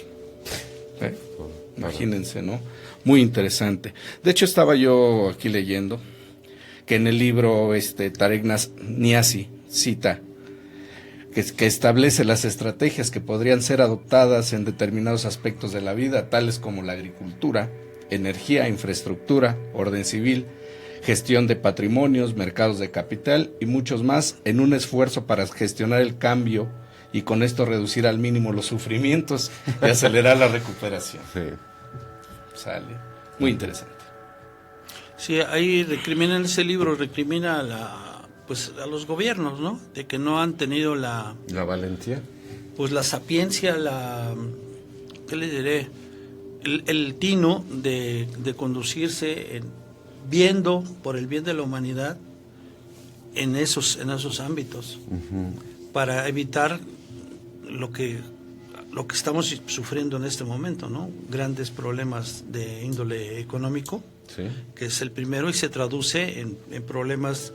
Imagínense, ¿no? Muy interesante. De hecho, estaba yo aquí leyendo que en el libro Tarek Niazi cita que establece las estrategias que podrían ser adoptadas en determinados aspectos de la vida, tales como la agricultura, energía, infraestructura, orden civil, gestión de patrimonios, mercados de capital y muchos más, en un esfuerzo para gestionar el cambio y con esto reducir al mínimo los sufrimientos y acelerar la recuperación.
Sí.
Sale. Muy interesante.
Sí, ahí recrimina en ese libro, recrimina a los gobiernos, ¿no? De que no han tenido la
valentía.
Pues la sapiencia, ¿qué les diré? El tino de conducirse viendo por el bien de la humanidad en esos ámbitos, para evitar lo que estamos sufriendo en este momento, ¿no? Grandes problemas de índole económico,
Sí.
que es el primero, y se traduce en problemas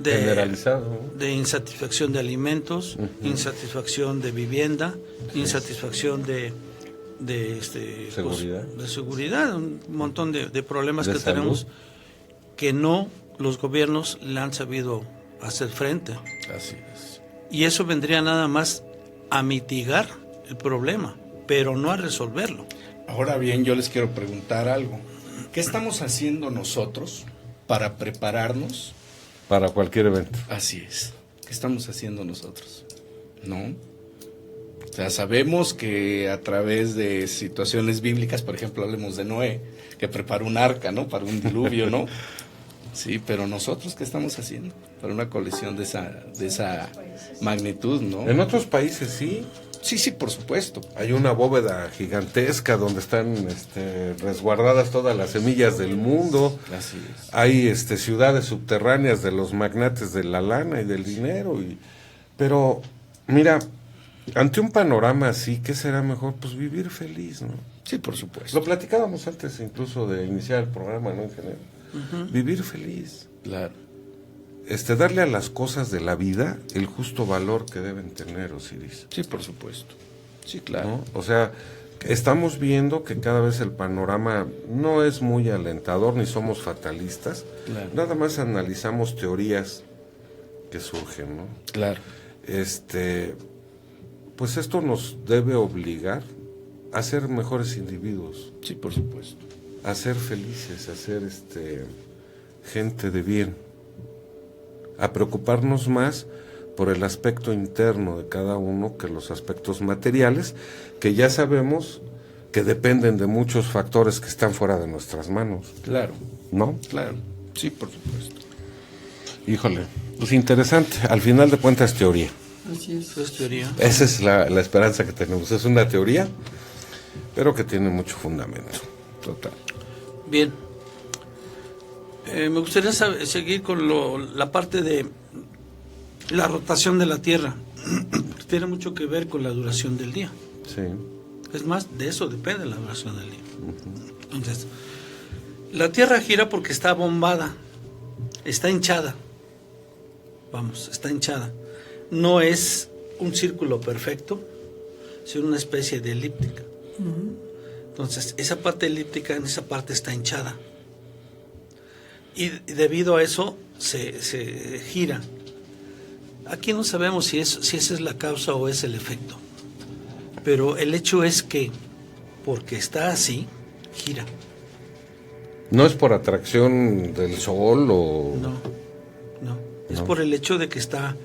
Generalizado, ¿no?
de insatisfacción de alimentos, insatisfacción de vivienda, insatisfacción de
seguridad,
de seguridad, un montón de problemas
de
que
salud.
tenemos que los gobiernos le han sabido hacer frente.
Así es.
Y eso vendría nada más a mitigar el problema, pero no a resolverlo.
Ahora bien, yo les quiero preguntar algo. ¿Qué estamos haciendo nosotros para prepararnos?
Para cualquier evento.
Así es. ¿Qué estamos haciendo nosotros? ¿No? O sea, sabemos que a través de situaciones bíblicas, por ejemplo, hablemos de Noé, que preparó un arca, ¿no? Para un diluvio, ¿no? Sí, pero nosotros, ¿qué estamos haciendo para una colisión de esa magnitud, ¿no?
En otros países sí.
Sí, por supuesto.
Hay una bóveda gigantesca donde están resguardadas todas las semillas del mundo.
Así es.
Hay ciudades subterráneas de los magnates de la lana y del dinero. Pero, mira, ante un panorama así, ¿qué será mejor? Pues vivir feliz, ¿no?
Sí, por supuesto.
Lo platicábamos antes incluso de iniciar el programa, ¿no, ingeniero? Vivir feliz.
Claro.
Darle a las cosas de la vida el justo valor que deben tener, Osiris.
Sí, por supuesto. Sí, claro.
¿No? O sea, estamos viendo que cada vez el panorama no es muy alentador, ni somos fatalistas.
Claro.
Nada más analizamos teorías que surgen, ¿no?
Claro.
Pues esto nos debe obligar a ser mejores individuos,
Sí, por supuesto.
a ser felices, a ser gente de bien, a preocuparnos más por el aspecto interno de cada uno que los aspectos materiales, que ya sabemos que dependen de muchos factores que están fuera de nuestras manos.
Claro,
¿No?
claro. Sí, por supuesto.
Híjole, pues interesante. Al final de cuentas, teoría.
Así es.
Es teoría.
Esa es la esperanza que tenemos. Es una teoría, pero que tiene mucho fundamento.
Total.
Bien. Me gustaría seguir con la parte de la rotación de la Tierra. Tiene mucho que ver con la duración del día.
Sí.
Es más, de eso depende la duración del día. Entonces, la Tierra gira porque está bombada, está hinchada. Vamos, está hinchada. No es un círculo perfecto, sino una especie de elíptica. Entonces, esa parte elíptica en esa parte está hinchada. Y debido a eso se gira. Aquí no sabemos si esa es la causa o es el efecto. Pero el hecho es que, porque está así, gira.
¿No es por atracción del sol o...?
No. Es
No.
por el hecho de que está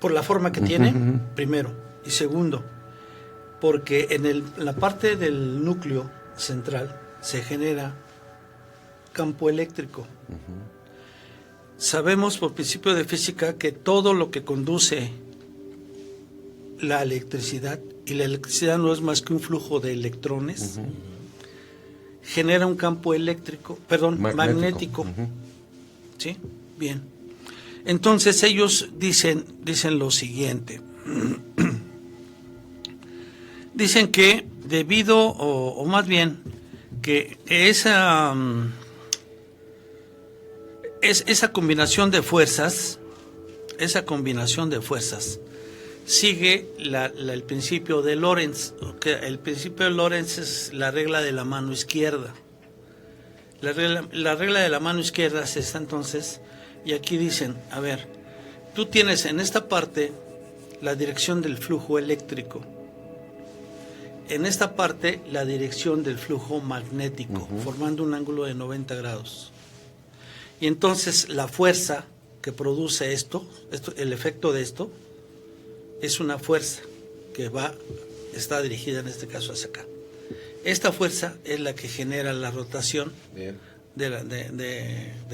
por la forma que tiene, primero. Y segundo, porque en la parte del núcleo central se genera campo eléctrico. Sabemos por principio de física que todo lo que conduce la electricidad, y la electricidad no es más que un flujo de electrones, genera un campo eléctrico, magnético. ¿Sí? Bien. Entonces ellos dicen lo siguiente. Dicen que debido, o más bien, que esa combinación de fuerzas, sigue el principio de Lorentz. El principio de Lorentz es la regla de la mano izquierda. La regla de la mano izquierda es esta entonces, y aquí dicen, a ver, tú tienes en esta parte la dirección del flujo eléctrico, en esta parte la dirección del flujo magnético, formando un ángulo de 90 grados. Y entonces la fuerza que produce esto, el efecto de esto, es una fuerza que está dirigida en este caso hacia acá. Esta fuerza es la que genera la rotación de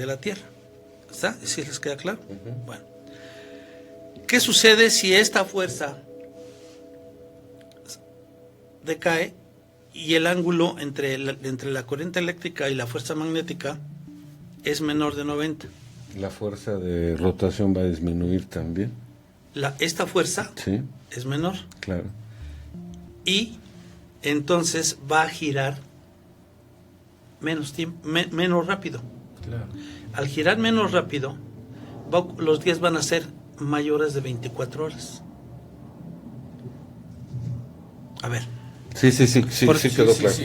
la Tierra. ¿Está? ¿Sí les queda claro? Bueno. ¿Qué sucede si esta fuerza decae y el ángulo entre la corriente eléctrica y la fuerza magnética es menor de 90?
La fuerza de rotación va a disminuir también.
Esta fuerza es menor.
Claro.
Y entonces va a girar menos rápido.
Claro.
Al girar menos rápido, los días van a ser mayores de 24 horas. A ver.
Sí quedó claro.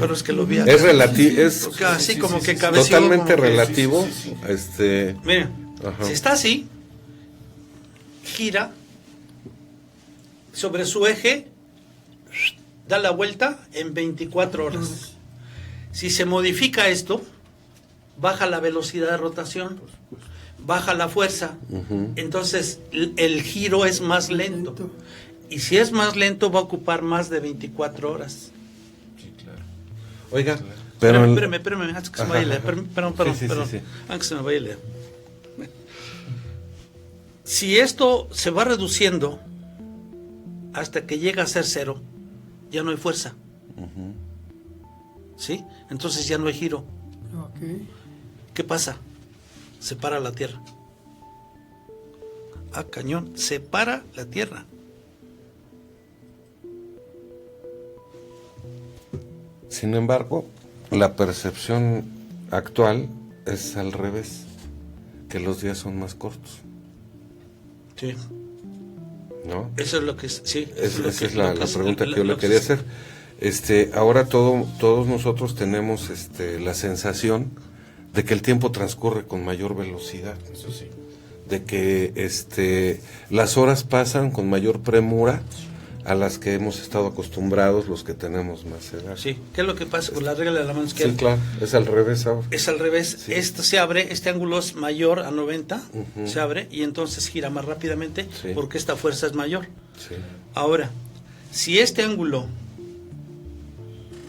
Pero es que lo vi
Es relativo, es
así como que cabeceó.
totalmente relativo.
Mira, si está así, gira sobre su eje, da la vuelta en 24 horas. Si se modifica esto, baja la velocidad de rotación, baja la fuerza, entonces el giro es más lento. Y si es más lento, va a ocupar más de 24 horas.
Sí, claro.
Oiga, pero...
Espérame, antes que se me vaya a leer. Perdón,
Sí.
antes que se me vaya a leer. Si esto se va reduciendo hasta que llega a ser cero, ya no hay fuerza. ¿Sí? Entonces ya no hay giro.
Okay.
¿Qué pasa? Se para la Tierra. Cañón, se para la Tierra.
Sin embargo, la percepción actual es al revés, que los días son más cortos.
Sí.
¿No?
Eso es lo que es, sí.
Esa es la pregunta que yo le quería hacer. Ahora todos nosotros tenemos la sensación de que el tiempo transcurre con mayor velocidad.
Eso sí.
De que las horas pasan con mayor premura a las que hemos estado acostumbrados los que tenemos más edad.
Sí, ¿qué es lo que pasa con la regla de la mano izquierda?
Sí, claro, es al revés ahora.
Es al revés,
Sí.
esto se abre, este ángulo es mayor a 90,
Ujú.
se abre y entonces gira más rápidamente
Sí.
porque esta fuerza es mayor.
Sí.
Ahora, si este ángulo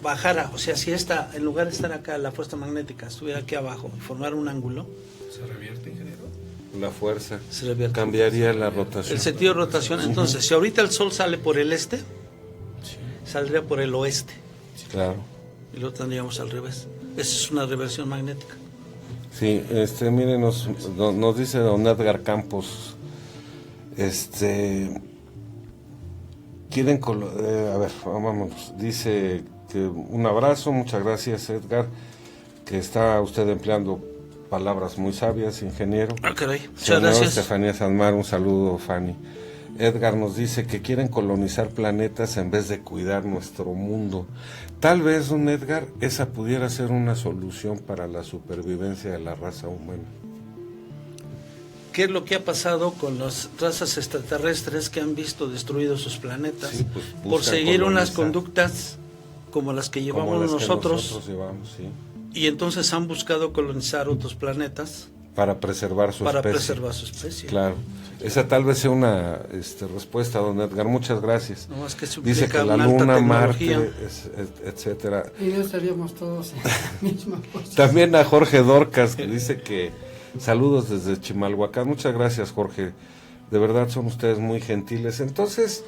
bajara, o sea, si esta, en lugar de estar acá, la fuerza magnética estuviera aquí abajo y formar un ángulo,
¿Se revierte, ingeniero?
La fuerza
se revierte.
cambiaría la rotación.
El sentido de rotación, entonces, si ahorita el Sol sale por el este, saldría por el oeste
Claro.
y lo tendríamos al revés. Esa es una reversión magnética.
Sí, miren, nos dice don Edgar Campos, quieren, a ver, vamos, dice que un abrazo, muchas gracias Edgar, que está usted empleando palabras muy sabias, ingeniero.
Ah, caray, muchas
Señor
gracias.
Estefanía Sanmar, un saludo, Fanny. Edgar nos dice que quieren colonizar planetas en vez de cuidar nuestro mundo. Tal vez, don Edgar, esa pudiera ser una solución para la supervivencia de la raza humana.
¿Qué es lo que ha pasado con las razas extraterrestres que han visto destruidos sus planetas
Sí, pues,
por
buscan
seguir unas
colonizar.
conductas como las que
Como
llevamos
las que
nosotros?
llevamos, sí,
Y entonces han buscado colonizar otros planetas
para preservar su
para
especie.
preservar su especie.
Claro. Esa tal vez sea una respuesta, don Edgar. Muchas gracias.
No más que se
Dice
implica
que la
una alta
Luna, Marte,
tecnología.
etcétera.
Y no estaríamos todos en la misma posición.
También a Jorge Dorcas, que dice que saludos desde Chimalhuacán. Muchas gracias, Jorge. De verdad son ustedes muy gentiles. Entonces,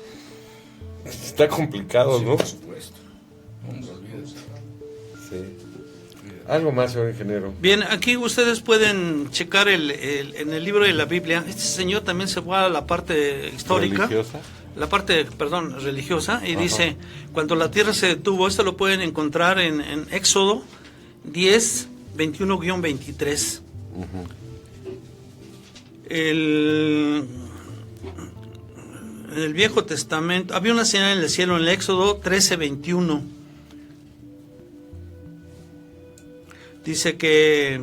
está complicado, ¿no?
Por supuesto. No se olvide.
Sí. Algo más, señor ingeniero.
Bien, aquí ustedes pueden checar en el libro de la Biblia. Este señor también se va a la parte histórica.
¿Religiosa?
La parte, perdón, religiosa, y
Ajá.
dice, cuando la tierra se detuvo, esto lo pueden encontrar en Éxodo 10, 21-23. En el Viejo Testamento, había una señal en el cielo en el Éxodo 13, 21. Dice que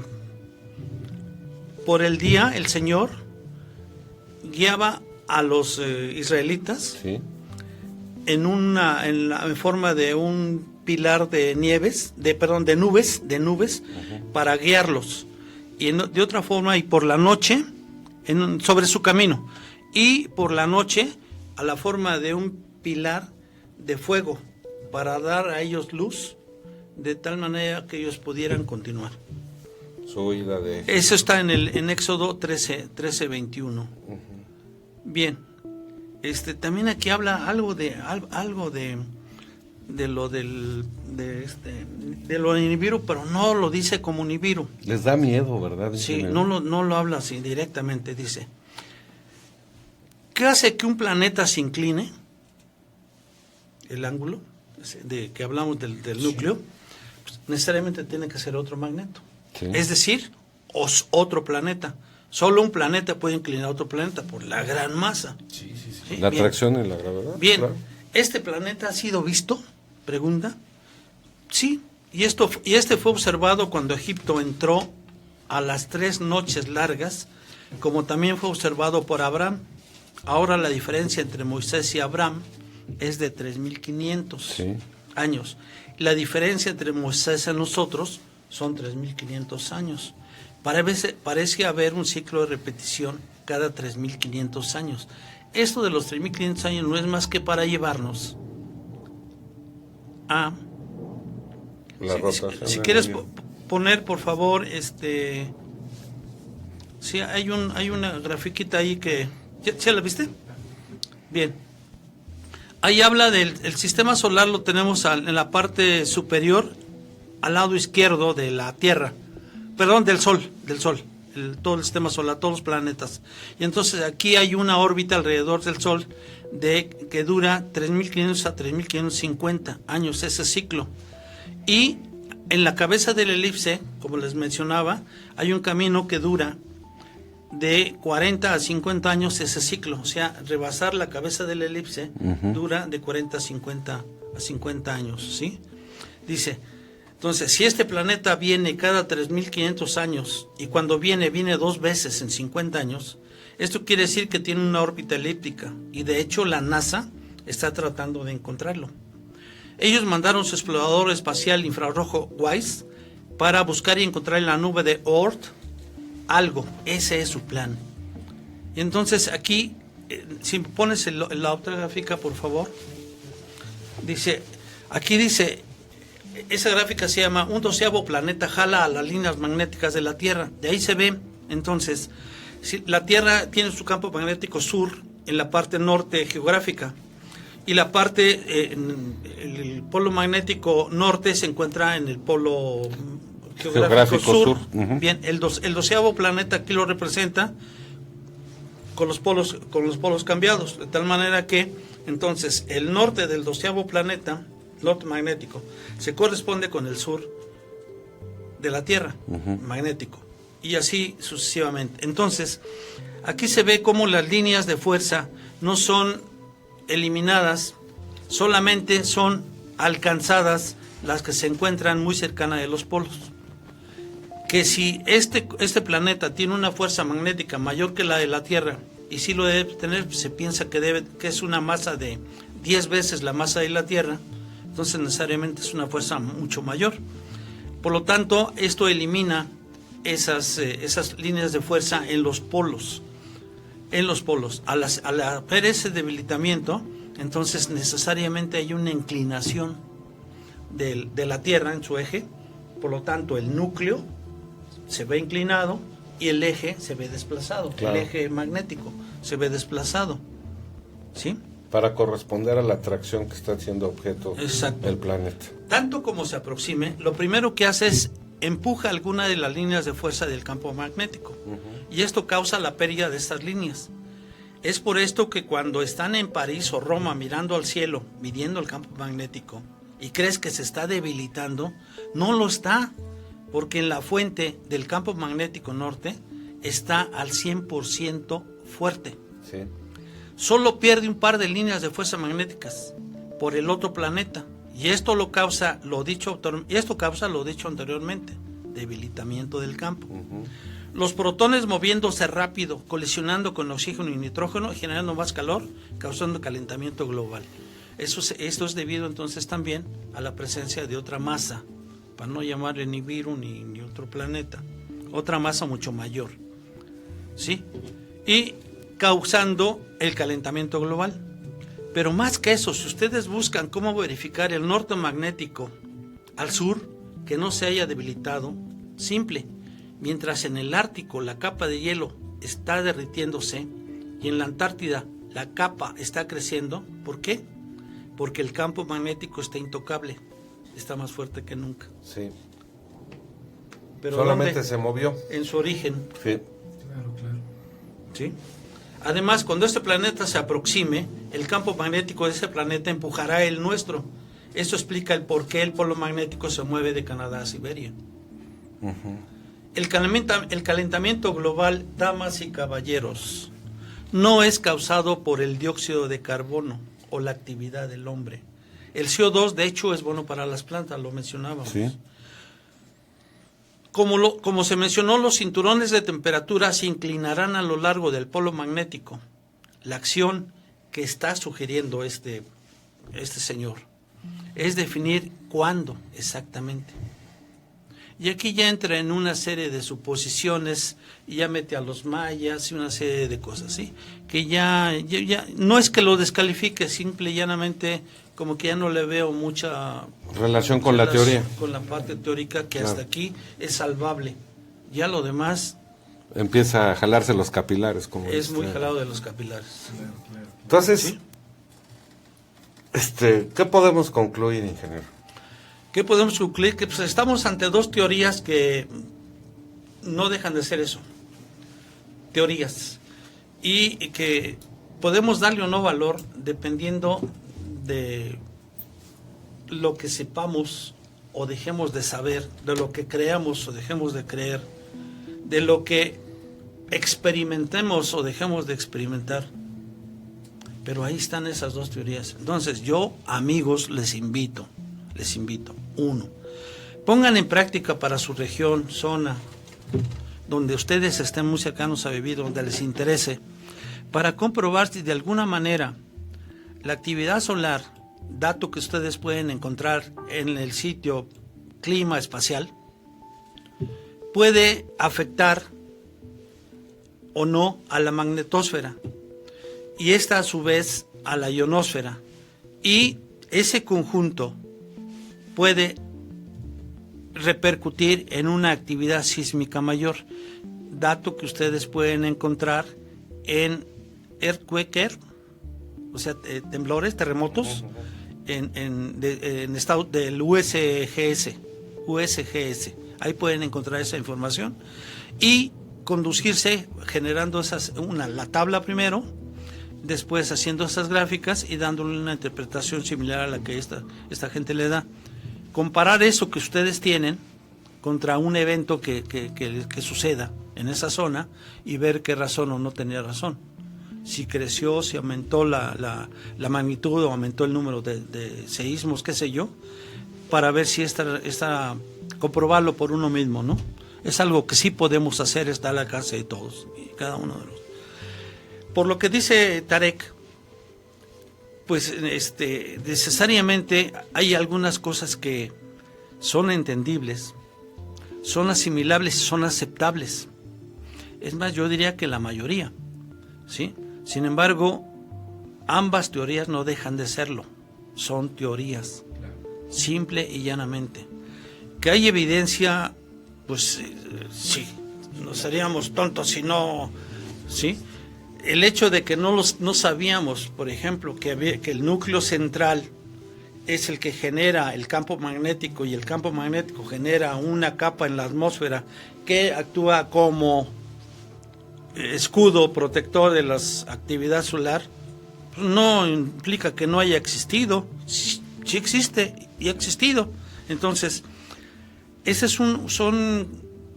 por el día el Señor guiaba a los israelitas
Sí.
en forma de un pilar de nubes para guiarlos, y de otra forma, y por la noche sobre su camino, y por la noche a la forma de un pilar de fuego para dar a ellos luz, de tal manera que ellos pudieran continuar.
Su huida de...
Eso está en Éxodo 13, 21. Bien. También aquí habla algo de lo de lo de Nibiru, pero no lo dice como Nibiru.
Les da miedo, ¿verdad?
Sí,
ingeniero?
no lo habla así directamente. Dice, ¿qué hace que un planeta se incline? El ángulo que hablamos del núcleo, pues, necesariamente tiene que ser otro magneto.
Sí.
Es decir, otro planeta. Solo un planeta puede inclinar a otro planeta por la gran masa.
Sí.
¿Sí?
La
Bien.
atracción y la gravedad.
Bien,
claro.
¿este planeta ha sido visto? Pregunta. Sí, y este fue observado cuando Egipto entró a las 3 noches largas, como también fue observado por Abraham. Ahora la diferencia entre Moisés y Abraham es de 3.500
Sí.
años. La diferencia entre Moisés y nosotros son 3.500 años. Parece haber un ciclo de repetición cada 3.500 años. Esto de los 3.500 años no es más que para llevarnos a...
La rotación.
Si
del
quieres
medio.
poner, por favor, sí, hay una grafiquita ahí que... ¿Ya la viste? Bien. Ahí habla del sistema solar, lo tenemos en la parte superior, al lado izquierdo de la Tierra. Perdón, del Sol. Todo el sistema solar, todos los planetas. Y entonces aquí hay una órbita alrededor del Sol que dura 3.500 a 3.550 años, ese ciclo. Y en la cabeza del elipse, como les mencionaba, hay un camino que dura de 40 a 50 años ese ciclo. O sea, rebasar la cabeza del elipse dura de 40 a 50 años, ¿sí? Dice, entonces, si este planeta viene cada 3.500 años y cuando viene 2 veces en 50 años, esto quiere decir que tiene una órbita elíptica. Y de hecho la NASA está tratando de encontrarlo. Ellos mandaron su explorador espacial infrarrojo WISE para buscar y encontrar en la nube de Oort algo. Ese es su plan. Y entonces aquí, si pones la otra gráfica, por favor, aquí dice, esa gráfica se llama un 12º planeta jala a las líneas magnéticas de la Tierra. De ahí se ve, entonces, si la Tierra tiene su campo magnético sur en la parte norte geográfica, y la parte, el polo magnético norte se encuentra en el polo geográfico sur. Uh-huh. Bien, el 12º planeta aquí lo representa con los polos cambiados, de tal manera que entonces el norte del 12º planeta, norte magnético, se corresponde con el sur de la Tierra, uh-huh, magnético, y así sucesivamente. Entonces, aquí se ve cómo las líneas de fuerza no son eliminadas, solamente son alcanzadas las que se encuentran muy cercanas de los polos. Que si este planeta tiene una fuerza magnética mayor que la de la Tierra, y si lo debe tener, se piensa que es una masa de 10 veces la masa de la Tierra, entonces necesariamente es una fuerza mucho mayor. Por lo tanto, esto elimina esas líneas de fuerza en los polos. Al haber ese debilitamiento, entonces necesariamente hay una inclinación de la Tierra en su eje, por lo tanto el núcleo se ve inclinado y el eje se ve desplazado, claro. El eje magnético se ve desplazado, ¿sí?
Para corresponder a la atracción que está haciendo objeto el planeta.
Tanto como se aproxime, lo primero que hace es empuja alguna de las líneas de fuerza del campo magnético, uh-huh, y esto causa la pérdida de estas líneas. Es por esto que cuando están en París o Roma mirando al cielo, midiendo el campo magnético, y crees que se está debilitando, no lo está, porque en la fuente del campo magnético norte está al 100% fuerte. Sí. Solo pierde un par de líneas de fuerza magnéticas por el otro planeta. Y esto causa lo dicho anteriormente, debilitamiento del campo. Uh-huh. Los protones moviéndose rápido, colisionando con oxígeno y nitrógeno, generando más calor, causando calentamiento global. Esto es debido entonces también a la presencia de otra masa, para no llamarle ni Virus ni otro planeta, otra masa mucho mayor, ¿sí? Y causando el calentamiento global. Pero más que eso, si ustedes buscan cómo verificar el norte magnético al sur, que no se haya debilitado, simple. Mientras en el Ártico la capa de hielo está derritiéndose y en la Antártida la capa está creciendo, ¿por qué? Porque el campo magnético está intocable, está más fuerte que nunca.
Sí.
Pero
solamente
¿dónde?
Se movió.
En su origen.
Sí.
Claro.
¿Sí? Además, cuando este planeta se aproxime, el campo magnético de ese planeta empujará el nuestro. Eso explica el por qué el polo magnético se mueve de Canadá a Siberia. Uh-huh. El calentamiento global, damas y caballeros, no es causado por el dióxido de carbono o la actividad del hombre. El CO2, de hecho, es bueno para las plantas, lo mencionábamos. Sí. Como se mencionó, los cinturones de temperatura se inclinarán a lo largo del polo magnético. La acción que está sugiriendo este señor es definir cuándo exactamente. Y aquí ya entra en una serie de suposiciones y ya mete a los mayas y una serie de cosas, ¿sí? Que ya no es que lo descalifique, simple y llanamente como que ya no le veo mucha
relación con la teoría.
Con la parte teórica que claro. Hasta aquí es salvable. Ya lo demás
empieza a jalarse los capilares. Como
es muy jalado de los capilares.
Entonces,
¿sí?
¿Qué podemos concluir, ingeniero?
¿Qué podemos concluir? Que pues, estamos ante dos teorías que no dejan de ser eso. Teorías. Y que podemos darle o no valor dependiendo de lo que sepamos o dejemos de saber, de lo que creamos o dejemos de creer, de lo que experimentemos o dejemos de experimentar. Pero ahí están esas dos teorías. Entonces yo, amigos, les invito, uno, pongan en práctica para su región, zona, donde ustedes estén muy cercanos a vivir, donde les interese, para comprobar si de alguna manera la actividad solar, dato que ustedes pueden encontrar en el sitio Clima Espacial, puede afectar o no a la magnetosfera y esta a su vez a la ionosfera, y ese conjunto puede repercutir en una actividad sísmica mayor, dato que ustedes pueden encontrar en Earthquake, o sea, temblores, terremotos, en estado del USGS, ahí pueden encontrar esa información y conducirse generando la tabla primero, después haciendo esas gráficas y dándole una interpretación similar a la que esta gente le da. Comparar eso que ustedes tienen contra un evento que suceda en esa zona y ver qué razón o no tenía razón. Si creció, si aumentó la magnitud o aumentó el número de seísmos, qué sé yo, para ver si comprobarlo por uno mismo, ¿no? Es algo que sí podemos hacer, está al alcance de todos y cada uno de los. Por lo que dice Tarek, pues necesariamente hay algunas cosas que son entendibles, son asimilables y son aceptables. Es más, yo diría que la mayoría, ¿sí? Sin embargo, ambas teorías no dejan de serlo, son teorías, simple y llanamente. Que hay evidencia, pues sí, no seríamos tontos si no, ¿sí? El hecho de que no sabíamos, por ejemplo, que el núcleo central es el que genera el campo magnético y el campo magnético genera una capa en la atmósfera que actúa como escudo protector de la actividad solar, no implica que no haya existido, sí existe y ha existido. Entonces, ese son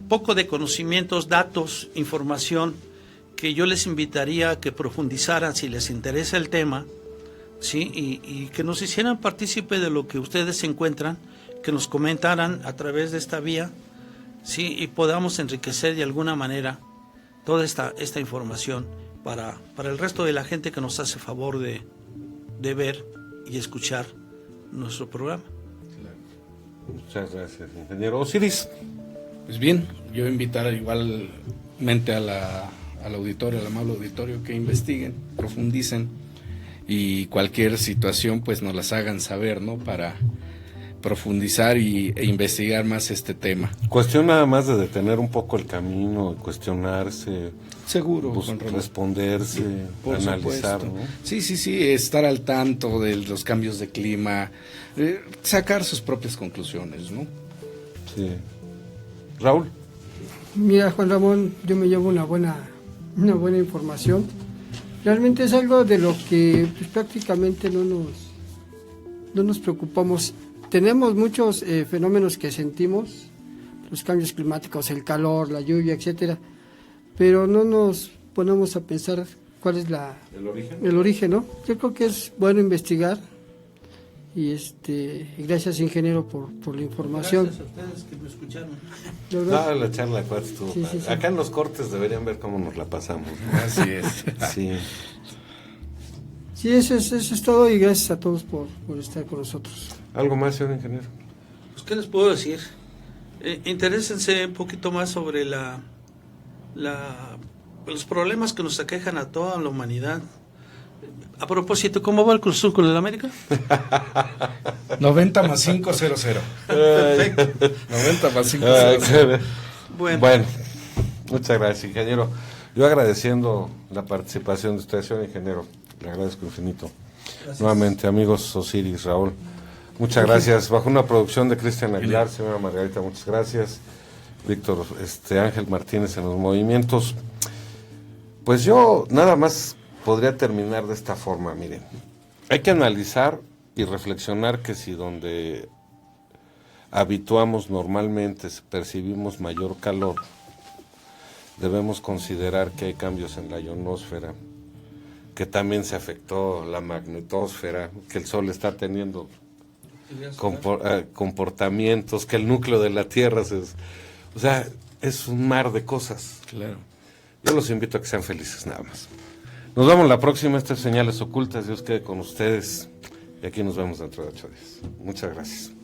poco de conocimientos, datos, información que yo les invitaría a que profundizaran si les interesa el tema, ¿sí? Y que nos hicieran partícipe de lo que ustedes encuentran, que nos comentaran a través de esta vía, ¿sí? Y podamos enriquecer de alguna manera toda esta información para el resto de la gente que nos hace favor de ver y escuchar nuestro programa.
Muchas gracias, ingeniero. Osiris.
Pues bien, yo invitar igualmente al auditorio, al amable auditorio, que investiguen, profundicen y cualquier situación pues nos las hagan saber, ¿no? Para profundizar e investigar más este tema.
Cuestión nada más de detener un poco el camino, cuestionarse,
seguro,
responderse, analizar, ¿no?
Sí, estar al tanto de los cambios de clima, sacar sus propias conclusiones, ¿no?
Sí. Raúl.
Mira, Juan Ramón, yo me llevo una buena información. Realmente es algo de lo que pues, prácticamente no nos preocupamos. Tenemos muchos fenómenos que sentimos, los cambios climáticos, el calor, la lluvia, etcétera, pero no nos ponemos a pensar cuál es el origen, ¿no? Yo creo que es bueno investigar y gracias, ingeniero, por la información.
Gracias a ustedes que me escucharon.
La charla estuvo. Sí. Acá en los cortes deberían ver cómo nos la pasamos, ¿no?
Así es.
Sí.
Sí, eso es todo, y gracias a todos por estar con nosotros.
¿Algo más, señor ingeniero?
Pues, ¿qué les puedo decir? Interésense un poquito más sobre los problemas que nos aquejan a toda la humanidad. A propósito, ¿cómo va el Cruz Azul con el América?
90 más 5, 0, 0.
Perfecto.
90 más 5, 0, 0.
Bueno, muchas gracias, ingeniero. Yo agradeciendo la participación de usted, señor ingeniero. Le agradezco infinito. Gracias. Nuevamente, amigos Osiris, Raúl. Muchas gracias. Bajo una producción de Cristian Aguilar, señora Margarita, muchas gracias. Víctor Ángel Martínez en los movimientos. Pues yo nada más podría terminar de esta forma, miren. Hay que analizar y reflexionar que si donde habituamos normalmente percibimos mayor calor, debemos considerar que hay cambios en la ionosfera, que también se afectó la magnetosfera, que el Sol está teniendo comportamientos, que el núcleo de la Tierra o sea, es un mar de cosas.
Claro.
Yo los invito a que sean felices, nada más. Nos vemos la próxima, estas Señales Ocultas. Dios quede con ustedes. Y aquí nos vemos dentro de 8 días. Muchas gracias.